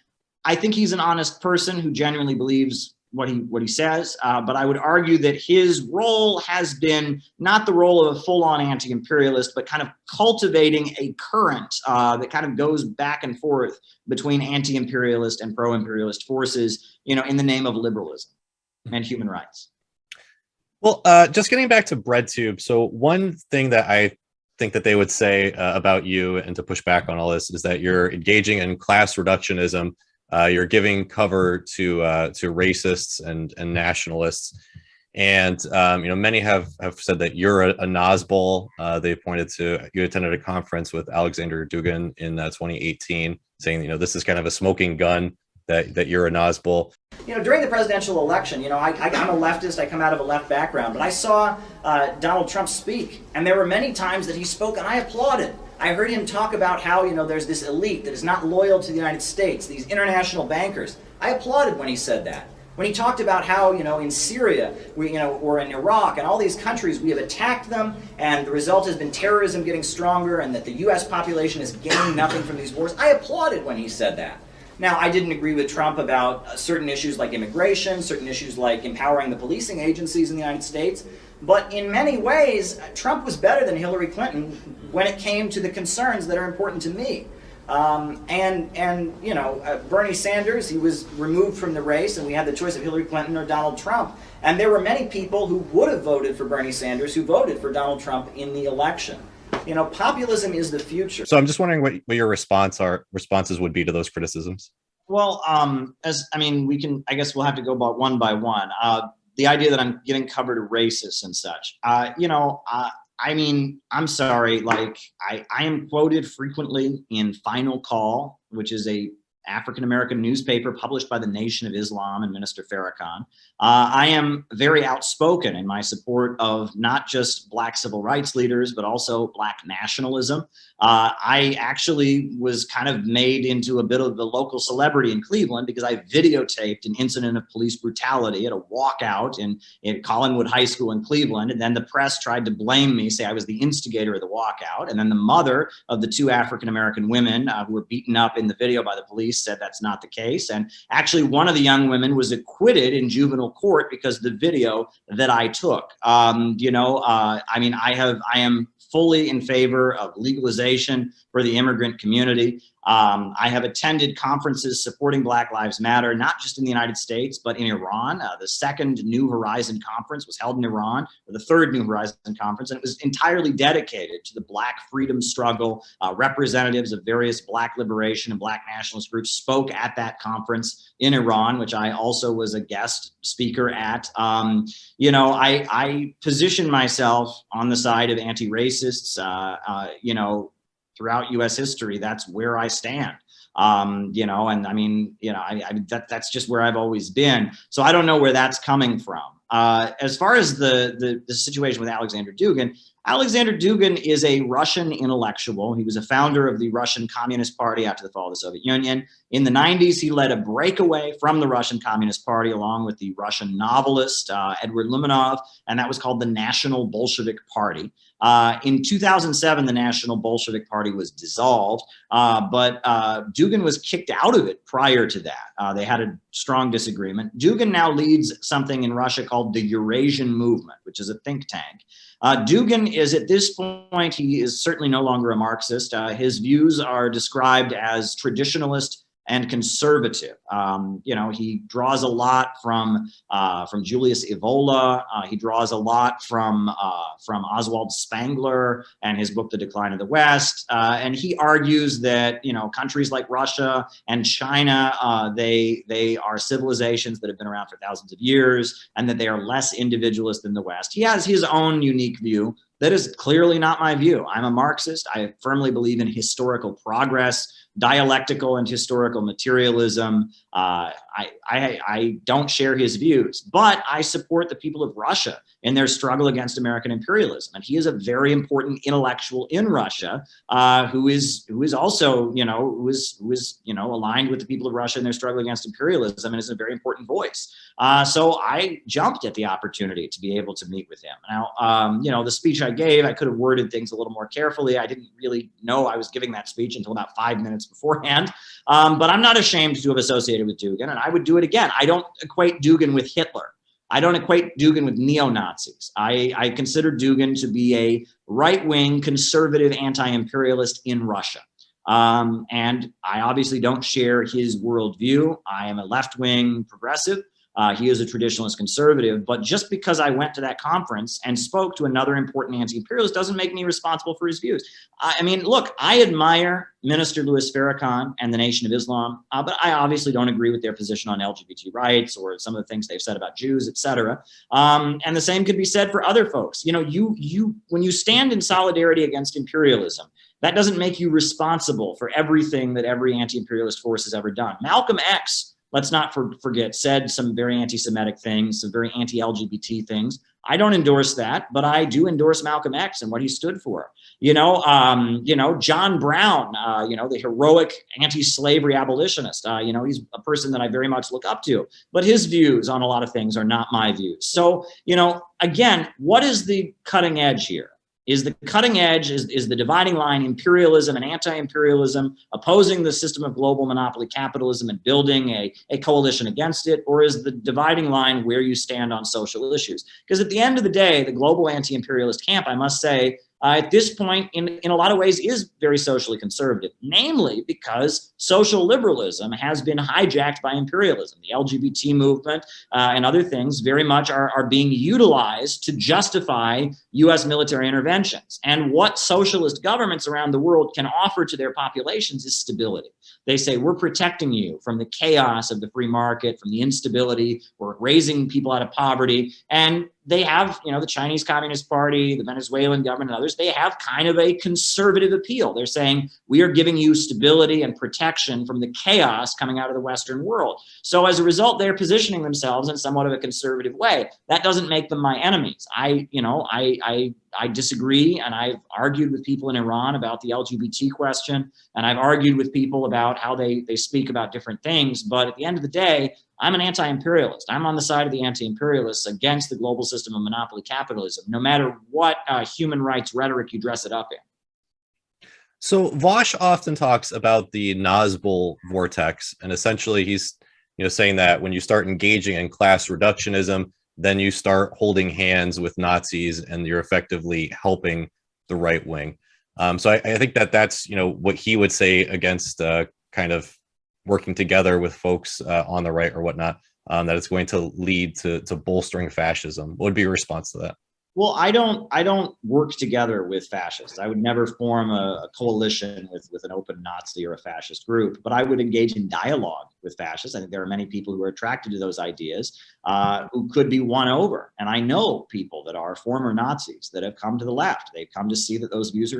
I think he's an honest person who genuinely believes what he says. But I would argue that his role has been not the role of a full-on anti-imperialist, but kind of cultivating a current that kind of goes back and forth between anti-imperialist and pro-imperialist forces, in the name of liberalism and human rights. Well, just getting back to BreadTube. So one thing that I think that they would say about you, and to push back on all this, is that you're engaging in class reductionism. You're giving cover to racists and nationalists, and many have said that you're a Nazbol. They pointed to you attended a conference with Alexander Dugin in 2018, saying this is kind of a smoking gun that you're a Nazbol. During the presidential election, I'm a leftist, I come out of a left background, but I saw Donald Trump speak, and there were many times that he spoke, and I applauded. I heard him talk about how, there's this elite that is not loyal to the United States, these international bankers. I applauded when he said that. When he talked about how, in Syria, or in Iraq, and all these countries, we have attacked them, and the result has been terrorism getting stronger, and that the U.S. population is gaining nothing from these wars. I applauded when he said that. Now, I didn't agree with Trump about certain issues like immigration, certain issues like empowering the policing agencies in the United States, but in many ways, Trump was better than Hillary Clinton when it came to the concerns that are important to me. Bernie Sanders, he was removed from the race, and we had the choice of Hillary Clinton or Donald Trump. And there were many people who would have voted for Bernie Sanders who voted for Donald Trump in the election. You know, populism is the future. So I'm just wondering what your responses would be to those criticisms. Well, I guess we'll have to go about one by one. The idea that I'm getting covered as racist and such, I'm sorry, like I am quoted frequently in Final Call, which is a African-American newspaper published by the Nation of Islam and Minister Farrakhan. I am very outspoken in my support of not just Black civil rights leaders, but also Black nationalism. I actually was kind of made into a bit of the local celebrity in Cleveland because I videotaped an incident of police brutality at a walkout in Collinwood High School in Cleveland. And then the press tried to blame me, say I was the instigator of the walkout. And then the mother of the two African-American women who were beaten up in the video by the police said that's not the case. And actually one of the young women was acquitted in juvenile court because of the video that I took. I am fully in favor of legalization for the immigrant community. I have attended conferences supporting Black Lives Matter, not just in the United States, but in Iran. The second New Horizon Conference was held in Iran, or the third New Horizon Conference, and it was entirely dedicated to the Black freedom struggle. Representatives of various Black liberation and Black nationalist groups spoke at that conference in Iran, which I also was a guest speaker at. I position myself on the side of anti-racists, throughout U.S. history. That's where I stand. That's just where I've always been. So I don't know where that's coming from. As far as the situation with Alexander Dugin is a Russian intellectual. He was a founder of the Russian Communist Party after the fall of the Soviet Union. In the 90s, he led a breakaway from the Russian Communist Party along with the Russian novelist Edward Limonov, and that was called the National Bolshevik Party. In 2007, the National Bolshevik Party was dissolved, but Dugin was kicked out of it prior to that. They had a strong disagreement. Dugin now leads something in Russia called the Eurasian Movement, which is a think tank. Dugin is, at this point, he is certainly no longer a Marxist. His views are described as traditionalist and conservative. He draws a lot from Julius Evola. He draws a lot from Oswald Spengler and his book, The Decline of the West. And he argues that, countries like Russia and China, they are civilizations that have been around for thousands of years and that they are less individualist than the West. He has his own unique view. That is clearly not my view. I'm a Marxist. I firmly believe in historical progress, dialectical and historical materialism. I don't share his views, but I support the people of Russia in their struggle against American imperialism. And he is a very important intellectual in Russia who is also, aligned with the people of Russia in their struggle against imperialism and is a very important voice. So I jumped at the opportunity to be able to meet with him. Now, the speech I gave, I could have worded things a little more carefully. I didn't really know I was giving that speech until about 5 minutes beforehand. But I'm not ashamed to have associated with Dugin, and I would do it again. I don't equate Dugin with Hitler. I don't equate Dugin with neo-Nazis. I consider Dugin to be a right-wing, conservative, anti-imperialist in Russia. And I obviously don't share his worldview. I am a left-wing progressive. He is a traditionalist conservative, but just because I went to that conference and spoke to another important anti-imperialist doesn't make me responsible for his views. Look, I admire Minister Louis Farrakhan and the Nation of Islam, but I obviously don't agree with their position on LGBT rights or some of the things they've said about Jews, etc. And the same could be said for other folks. When you stand in solidarity against imperialism, that doesn't make you responsible for everything that every anti-imperialist force has ever done. Malcolm X, let's not forget, said some very anti-Semitic things, some very anti-LGBT things. I don't endorse that, but I do endorse Malcolm X and what he stood for. John Brown, the heroic anti-slavery abolitionist. He's a person that I very much look up to, but his views on a lot of things are not my views. So, again, what is the cutting edge here? Is the cutting edge, is the dividing line imperialism and anti-imperialism, opposing the system of global monopoly capitalism and building a coalition against it? Or is the dividing line where you stand on social issues? Because at the end of the day, the global anti-imperialist camp, I must say, at this point, in a lot of ways, is very socially conservative, namely because social liberalism has been hijacked by imperialism. The LGBT movement and other things very much are being utilized to justify U.S. military interventions. And what socialist governments around the world can offer to their populations is stability. They say, we're protecting you from the chaos of the free market, from the instability, we're raising people out of poverty. And they have, the Chinese Communist Party, the Venezuelan government, and others, they have kind of a conservative appeal. They're saying, we are giving you stability and protection from the chaos coming out of the Western world. So as a result, they're positioning themselves in somewhat of a conservative way. That doesn't make them my enemies. I disagree, and I've argued with people in Iran about the LGBT question, and I've argued with people about how they speak about different things. But at the end of the day, I'm an anti-imperialist. I'm on the side of the anti-imperialists against the global system of monopoly capitalism, no matter what human rights rhetoric you dress it up in. So Vaush often talks about the Nazbol vortex, and essentially he's saying that when you start engaging in class reductionism, then you start holding hands with Nazis and you're effectively helping the right wing. So I think that's what he would say against kind of working together with folks on the right or whatnot, that it's going to lead to bolstering fascism. What would be your response to that? Well, I don't work together with fascists. I would never form a coalition with an open Nazi or a fascist group, but I would engage in dialogue with fascists. I think there are many people who are attracted to those ideas who could be won over. And I know people that are former Nazis that have come to the left. They've come to see that those views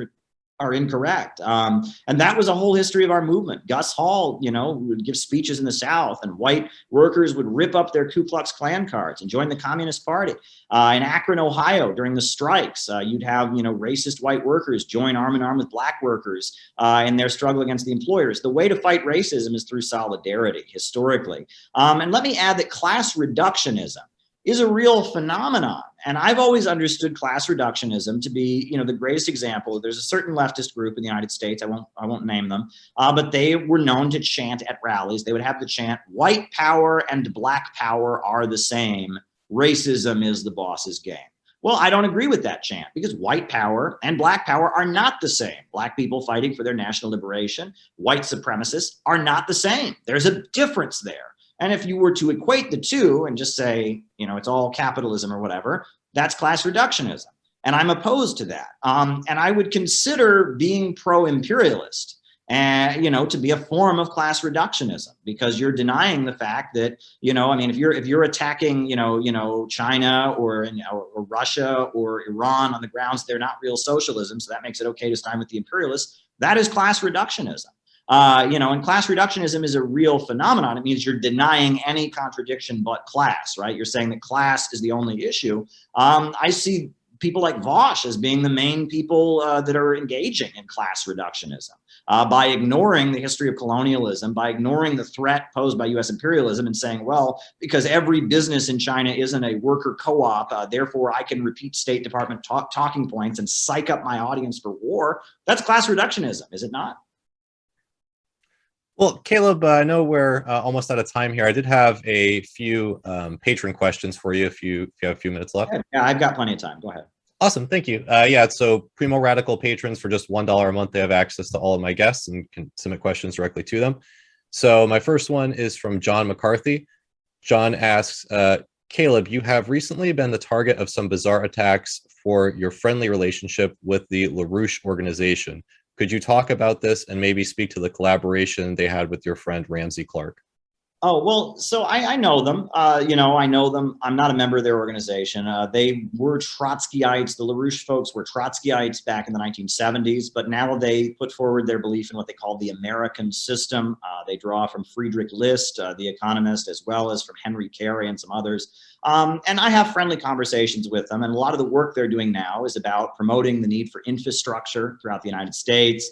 are incorrect. And that was a whole history of our movement. Gus Hall, would give speeches in the South, and white workers would rip up their Ku Klux Klan cards and join the Communist Party. In Akron, Ohio, during the strikes, you'd have, racist white workers join arm in arm with black workers in their struggle against the employers. The way to fight racism is through solidarity, historically. And let me add that class reductionism is a real phenomenon. And I've always understood class reductionism to be, the greatest example. There's a certain leftist group in the United States, I won't name them, but they were known to chant at rallies. They would have the chant, white power and black power are the same. Racism is the boss's game. Well, I don't agree with that chant, because white power and black power are not the same. Black people fighting for their national liberation, white supremacists are not the same. There's a difference there. And if you were to equate the two and just say, it's all capitalism or whatever, that's class reductionism. And I'm opposed to that. And I would consider being pro-imperialist, to be a form of class reductionism, because you're denying the fact that, if you're attacking, China or Russia or Iran on the grounds they're not real socialism, so that makes it okay to stand with the imperialists, that is class reductionism. And class reductionism is a real phenomenon. It means you're denying any contradiction but class, right? You're saying that class is the only issue. I see people like Vaush as being the main people that are engaging in class reductionism by ignoring the history of colonialism, by ignoring the threat posed by U.S. imperialism and saying, well, because every business in China isn't a worker co-op, therefore I can repeat State Department talking points and psych up my audience for war. That's class reductionism, is it not? Well, Caleb, I know we're almost out of time here. I did have a few patron questions for you if you have a few minutes left. Yeah, I've got plenty of time. Go ahead. Awesome. Thank you. So Primo Radical patrons, for just $1 a month, they have access to all of my guests and can submit questions directly to them. So my first one is from John McCarthy. John asks, Caleb, you have recently been the target of some bizarre attacks for your friendly relationship with the LaRouche organization. Could you talk about this and maybe speak to the collaboration they had with your friend Ramsey Clark? Oh, well, so I know them. I know them. I'm not a member of their organization. They were Trotskyites. The LaRouche folks were Trotskyites back in the 1970s, but now they put forward their belief in what they call the American system. They draw from Friedrich List, the economist, as well as from Henry Carey and some others. And I have friendly conversations with them. And a lot of the work they're doing now is about promoting the need for infrastructure throughout the United States,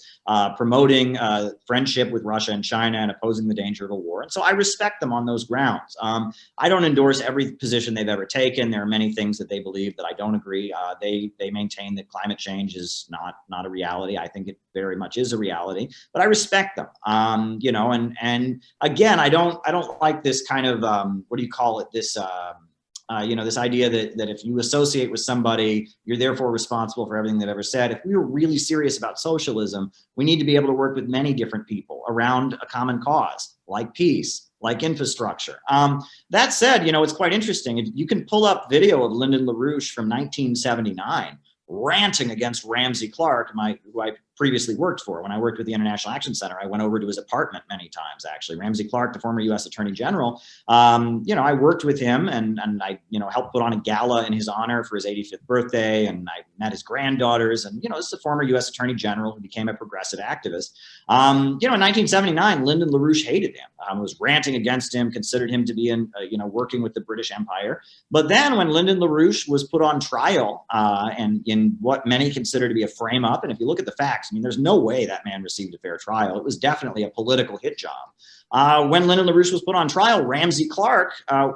promoting friendship with Russia and China, and opposing the danger of a war. And so I respect them on those grounds. I don't endorse every position they've ever taken. There are many things that they believe that I don't agree. They maintain that climate change is not a reality. I think it very much is a reality, but I respect them. And again, I don't like this kind of, what do you call it? This, this idea that if you associate with somebody, you're therefore responsible for everything they've ever said. If we were really serious about socialism, we need to be able to work with many different people around a common cause, like peace, like infrastructure. That said, it's quite interesting. You can pull up video of Lyndon LaRouche from 1979 ranting against Ramsey Clark, who I previously worked for. When I worked with the International Action Center, I went over to his apartment many times, actually. Ramsey Clark, the former U.S. Attorney General, I worked with him and I, helped put on a gala in his honor for his 85th birthday. And I met his granddaughters. And, this is a former U.S. Attorney General who became a progressive activist. In 1979, Lyndon LaRouche hated him, was ranting against him, considered him to be working with the British Empire. But then when Lyndon LaRouche was put on trial and in what many consider to be a frame up, and if you look at the facts, there's no way that man received a fair trial. It was definitely a political hit job. When Lyndon LaRouche was put on trial, Ramsey Clark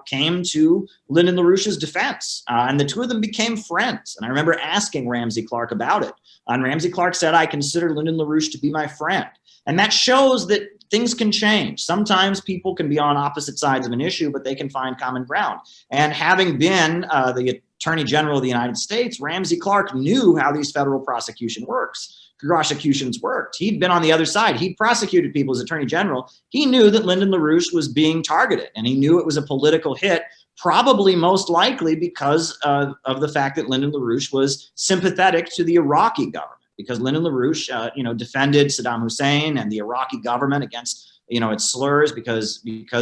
came to Lyndon LaRouche's defense, and the two of them became friends. And I remember asking Ramsey Clark about it. And Ramsey Clark said, "I consider Lyndon LaRouche to be my friend." And that shows that things can change. Sometimes people can be on opposite sides of an issue, but they can find common ground. And having been the Attorney General of the United States, Ramsey Clark knew how these federal prosecutions worked. He'd been on the other side. He'd prosecuted people as Attorney General. He knew that Lyndon LaRouche was being targeted, and he knew it was a political hit, probably most likely because of the fact that Lyndon LaRouche was sympathetic to the Iraqi government, because Lyndon LaRouche, defended Saddam Hussein and the Iraqi government against its slurs because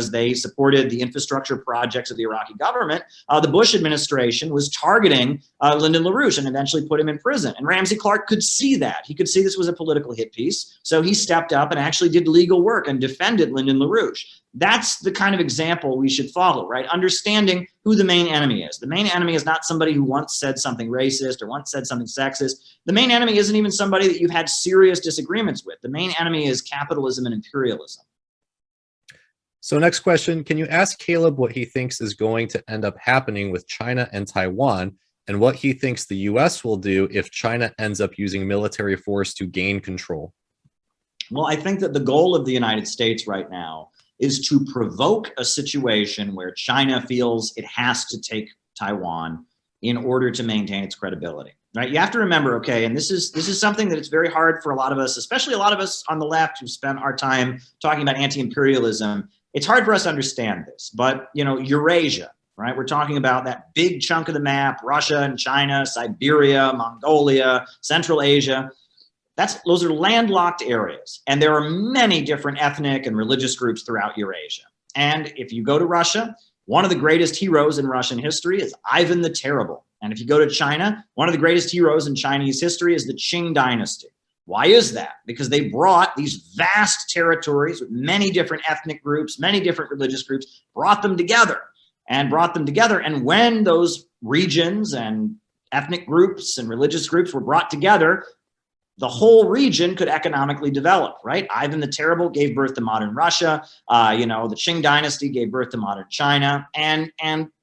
they supported the infrastructure projects of the Iraqi government. The Bush administration was targeting Lyndon LaRouche and eventually put him in prison. And Ramsey Clark could see that. He could see this was a political hit piece. So he stepped up and actually did legal work and defended Lyndon LaRouche. That's the kind of example we should follow, right? Understanding who the main enemy is. The main enemy is not somebody who once said something racist or once said something sexist. The main enemy isn't even somebody that you've had serious disagreements with. The main enemy is capitalism and imperialism. So next question, can you ask Caleb what he thinks is going to end up happening with China and Taiwan, and what he thinks the US will do if China ends up using military force to gain control? Well, I think that the goal of the United States right now is to provoke a situation where China feels it has to take Taiwan in order to maintain its credibility. Right? You have to remember, okay, and this is something that it's very hard for a lot of us, especially a lot of us on the left who spent our time talking about anti-imperialism. It's hard for us to understand this, but Eurasia, right? We're talking about that big chunk of the map, Russia and China, Siberia, Mongolia, Central Asia. Those are landlocked areas, and there are many different ethnic and religious groups throughout Eurasia. And if you go to Russia, one of the greatest heroes in Russian history is Ivan the Terrible. And if you go to China, one of the greatest heroes in Chinese history is the Qing dynasty. Why is that? Because they brought these vast territories with many different ethnic groups, many different religious groups, brought them together. And when those regions and ethnic groups and religious groups were brought together, the whole region could economically develop, right? Ivan the Terrible gave birth to modern Russia. The Qing dynasty gave birth to modern China. And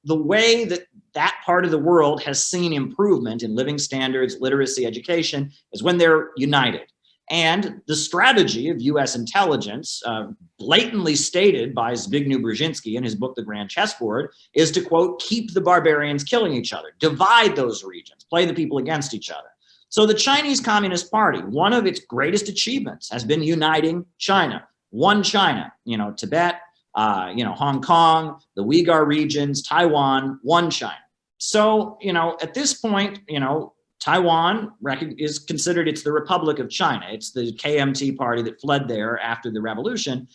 the way that part of the world has seen improvement in living standards, literacy, education, is when they're united. And the strategy of U.S. intelligence, blatantly stated by Zbigniew Brzezinski in his book, The Grand Chessboard, is to, quote, keep the barbarians killing each other, divide those regions, play the people against each other. So the Chinese Communist Party, one of its greatest achievements has been uniting China, one China, Tibet, Hong Kong, the Uyghur regions, Taiwan, one China. So, at this point, Taiwan is considered, it's the Republic of China. It's the KMT party that fled there after the revolution.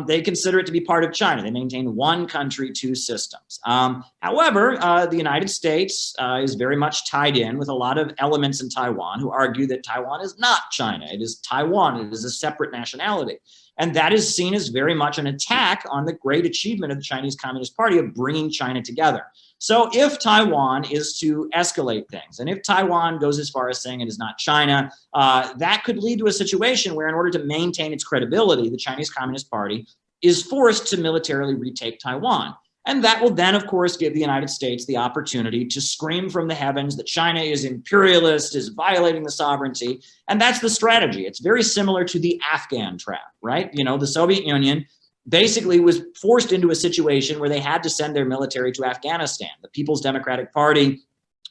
They consider it to be part of China. They maintain one country, two systems. However, the United States is very much tied in with a lot of elements in Taiwan who argue that Taiwan is not China. It is Taiwan. It is a separate nationality. And that is seen as very much an attack on the great achievement of the Chinese Communist Party of bringing China together. So if Taiwan is to escalate things, and if Taiwan goes as far as saying it is not China, that could lead to a situation where in order to maintain its credibility, the Chinese Communist Party is forced to militarily retake Taiwan. And that will then, of course, give the United States the opportunity to scream from the heavens that China is imperialist, is violating the sovereignty. And that's the strategy. It's very similar to the Afghan trap, right? The Soviet Union basically was forced into a situation where they had to send their military to Afghanistan. The People's Democratic Party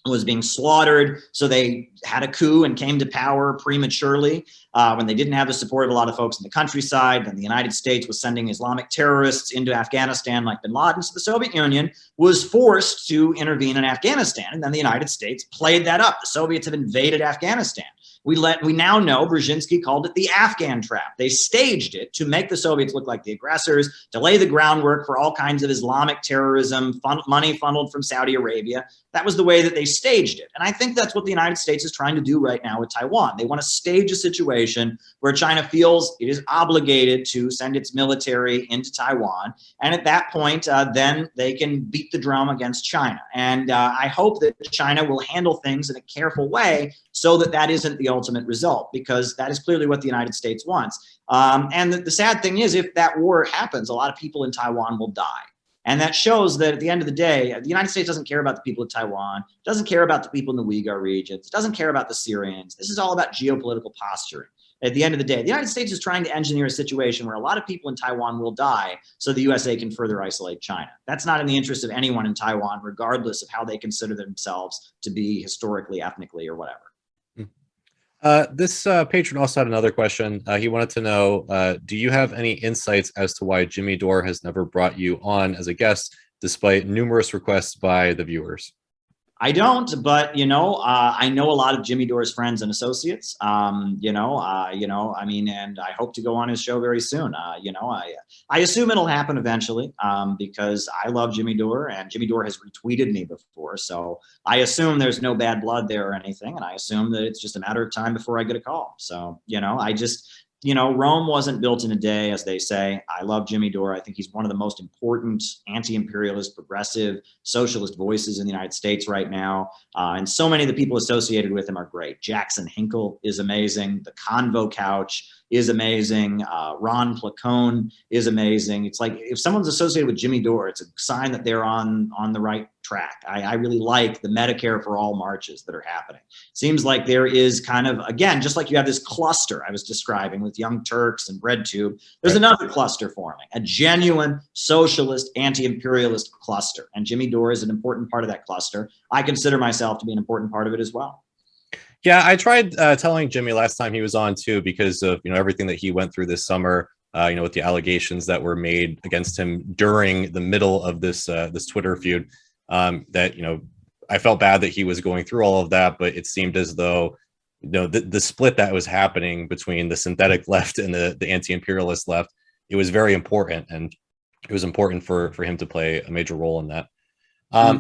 was being slaughtered, so they had a coup and came to power prematurely when they didn't have the support of a lot of folks in the countryside. And the United States was sending Islamic terrorists into Afghanistan like bin Laden. So the Soviet Union was forced to intervene in Afghanistan, and then the United States played that up. The Soviets have invaded Afghanistan. We now know Brzezinski called it the Afghan trap. They staged it to make the Soviets look like the aggressors, to lay the groundwork for all kinds of Islamic terrorism, money funneled from Saudi Arabia. That was the way that they staged it. And I think that's what the United States is trying to do right now with Taiwan. They want to stage a situation where China feels it is obligated to send its military into Taiwan. And at that point, then they can beat the drum against China. And I hope that China will handle things in a careful way so that that isn't the ultimate result, because that is clearly what the United States wants. And the sad thing is, if that war happens, a lot of people in Taiwan will die. And that shows that at the end of the day, the United States doesn't care about the people of Taiwan, doesn't care about the people in the Uyghur regions, doesn't care about the Syrians. This is all about geopolitical posturing. At the end of the day, the United States is trying to engineer a situation where a lot of people in Taiwan will die so the USA can further isolate China. That's not in the interest of anyone in Taiwan, regardless of how they consider themselves to be historically, ethnically, or whatever. This patron also had another question. He wanted to know, do you have any insights as to why Jimmy Dore has never brought you on as a guest, despite numerous requests by the viewers? I don't, but I know a lot of Jimmy Dore's friends and associates. And I hope to go on his show very soon. I assume it'll happen eventually, because I love Jimmy Dore, and Jimmy Dore has retweeted me before. So I assume there's no bad blood there or anything, and I assume that it's just a matter of time before I get a call. So Rome wasn't built in a day, as they say. I love Jimmy Dore. I think he's one of the most important anti-imperialist, progressive, socialist voices in the United States right now. And so many of the people associated with him are great. Jackson Hinkle is amazing. The Convo Couch is amazing. Ron Placone is amazing. It's like, if someone's associated with Jimmy Dore, it's a sign that they're on the right track. I really like the Medicare for All marches that are happening. Seems like there is kind of, again, just like you have this cluster I was describing with Young Turks and BreadTube, there's another cluster forming, a genuine socialist, anti-imperialist cluster. And Jimmy Dore is an important part of that cluster. I consider myself to be an important part of it as well. Yeah, I tried telling Jimmy last time he was on too, because of everything that he went through this summer. With the allegations that were made against him during the middle of this Twitter feud. That I felt bad that he was going through all of that, but it seemed as though the split that was happening between the synthetic left and the anti-imperialist left, it was very important, and it was important for him to play a major role in that.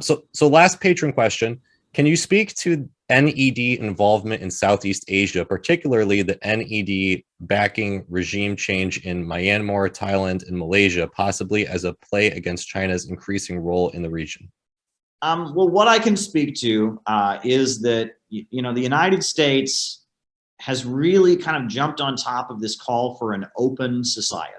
So last patron question: can you speak to NED involvement in Southeast Asia, particularly the NED backing regime change in Myanmar, Thailand, and Malaysia, possibly as a play against China's increasing role in the region? Well, what I can speak to is that, the United States has really kind of jumped on top of this call for an open society.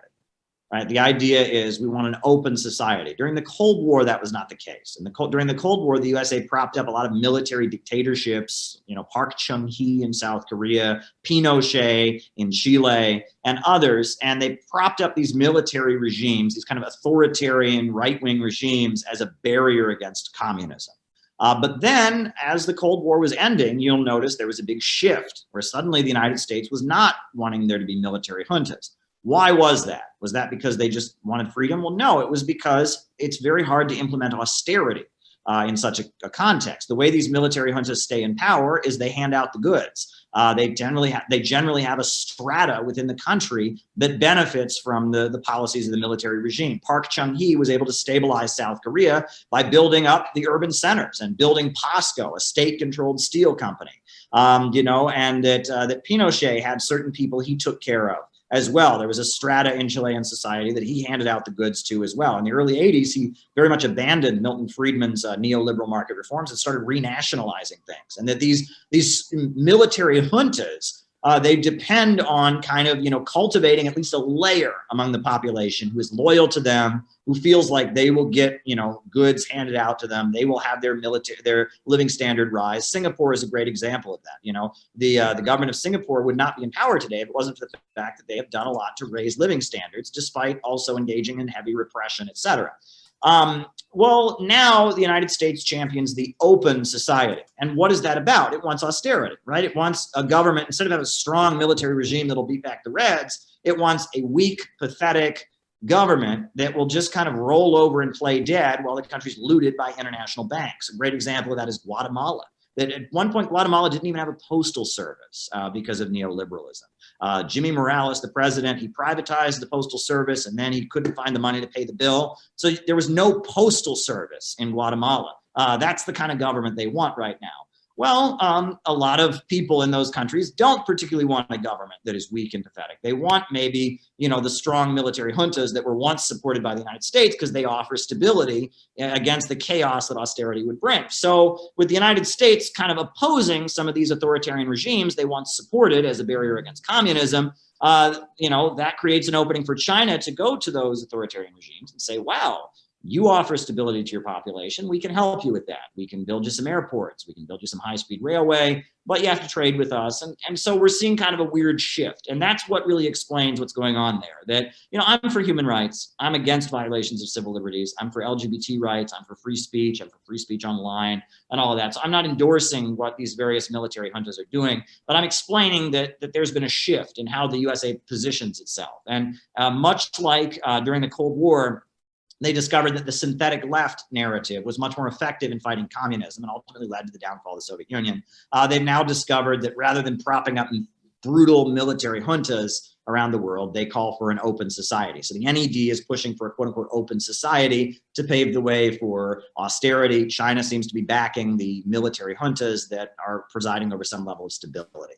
Right? The idea is we want an open society. During the Cold War, that was not the case. During the Cold War, the USA propped up a lot of military dictatorships, Park Chung-hee in South Korea, Pinochet in Chile, and others. And they propped up these military regimes, these kind of authoritarian right-wing regimes, as a barrier against communism. But then, as the Cold War was ending, you'll notice there was a big shift where suddenly the United States was not wanting there to be military juntas. Why was that? Was that because they just wanted freedom? Well, no, it was because it's very hard to implement austerity in such a context. The way these military juntas stay in power is they hand out the goods. They generally have a strata within the country that benefits from the policies of the military regime. Park Chung-hee was able to stabilize South Korea by building up the urban centers and building POSCO, a state-controlled steel company. And that Pinochet had certain people he took care of as well. There was a strata in Chilean society that he handed out the goods to as well. In the early 80s, he very much abandoned Milton Friedman's neoliberal market reforms and started renationalizing things. And that these military juntas they depend on kind of, cultivating at least a layer among the population who is loyal to them, who feels like they will get, goods handed out to them. They will have their living standard rise. Singapore is a great example of that. The government of Singapore would not be in power today if it wasn't for the fact that they have done a lot to raise living standards, despite also engaging in heavy repression, et cetera. Well, now the United States champions the open society. And what is that about? It wants austerity, right? It wants a government, instead of having a strong military regime that'll beat back the Reds, it wants a weak, pathetic government that will just kind of roll over and play dead while the country's looted by international banks. A great example of that is Guatemala. That at one point, Guatemala didn't even have a postal service because of neoliberalism. Jimmy Morales, the president, he privatized the postal service, and then he couldn't find the money to pay the bill. So there was no postal service in Guatemala. That's the kind of government they want right now. Well, a lot of people in those countries don't particularly want a government that is weak and pathetic. They want maybe, the strong military juntas that were once supported by the United States because they offer stability against the chaos that austerity would bring. So with the United States kind of opposing some of these authoritarian regimes they once supported as a barrier against communism, that creates an opening for China to go to those authoritarian regimes and say, wow, you offer stability to your population. We can help you with that. We can build you some airports. We can build you some high-speed railway, but you have to trade with us. And so we're seeing kind of a weird shift. And that's what really explains what's going on there. That, I'm for human rights. I'm against violations of civil liberties. I'm for LGBT rights. I'm for free speech. I'm for free speech online and all of that. So I'm not endorsing what these various military juntas are doing, but I'm explaining that there's been a shift in how the USA positions itself. And much like during the Cold War, they discovered that the synthetic left narrative was much more effective in fighting communism and ultimately led to the downfall of the Soviet Union. They've now discovered that rather than propping up brutal military juntas around the world, they call for an open society. So the NED is pushing for a quote unquote open society to pave the way for austerity. China seems to be backing the military juntas that are presiding over some level of stability.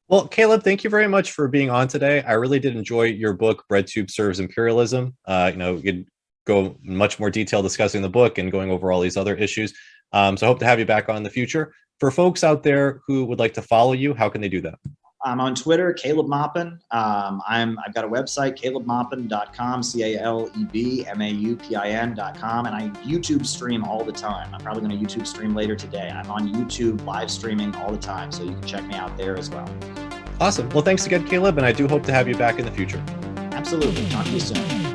Well, Caleb, thank you very much for being on today. I really did enjoy your book, BreadTube Serves Imperialism. We could go in much more detail discussing the book and going over all these other issues. So I hope to have you back on in the future. For folks out there who would like to follow you, how can they do that? I'm on Twitter, Caleb Maupin. I've got a website, calebmaupin.com, CALEBMAUPIN.com, and I YouTube stream all the time. I'm probably going to YouTube stream later today. I'm on YouTube live streaming all the time, so you can check me out there as well. Awesome. Well, thanks again, Caleb, and I do hope to have you back in the future. Absolutely. Talk to you soon.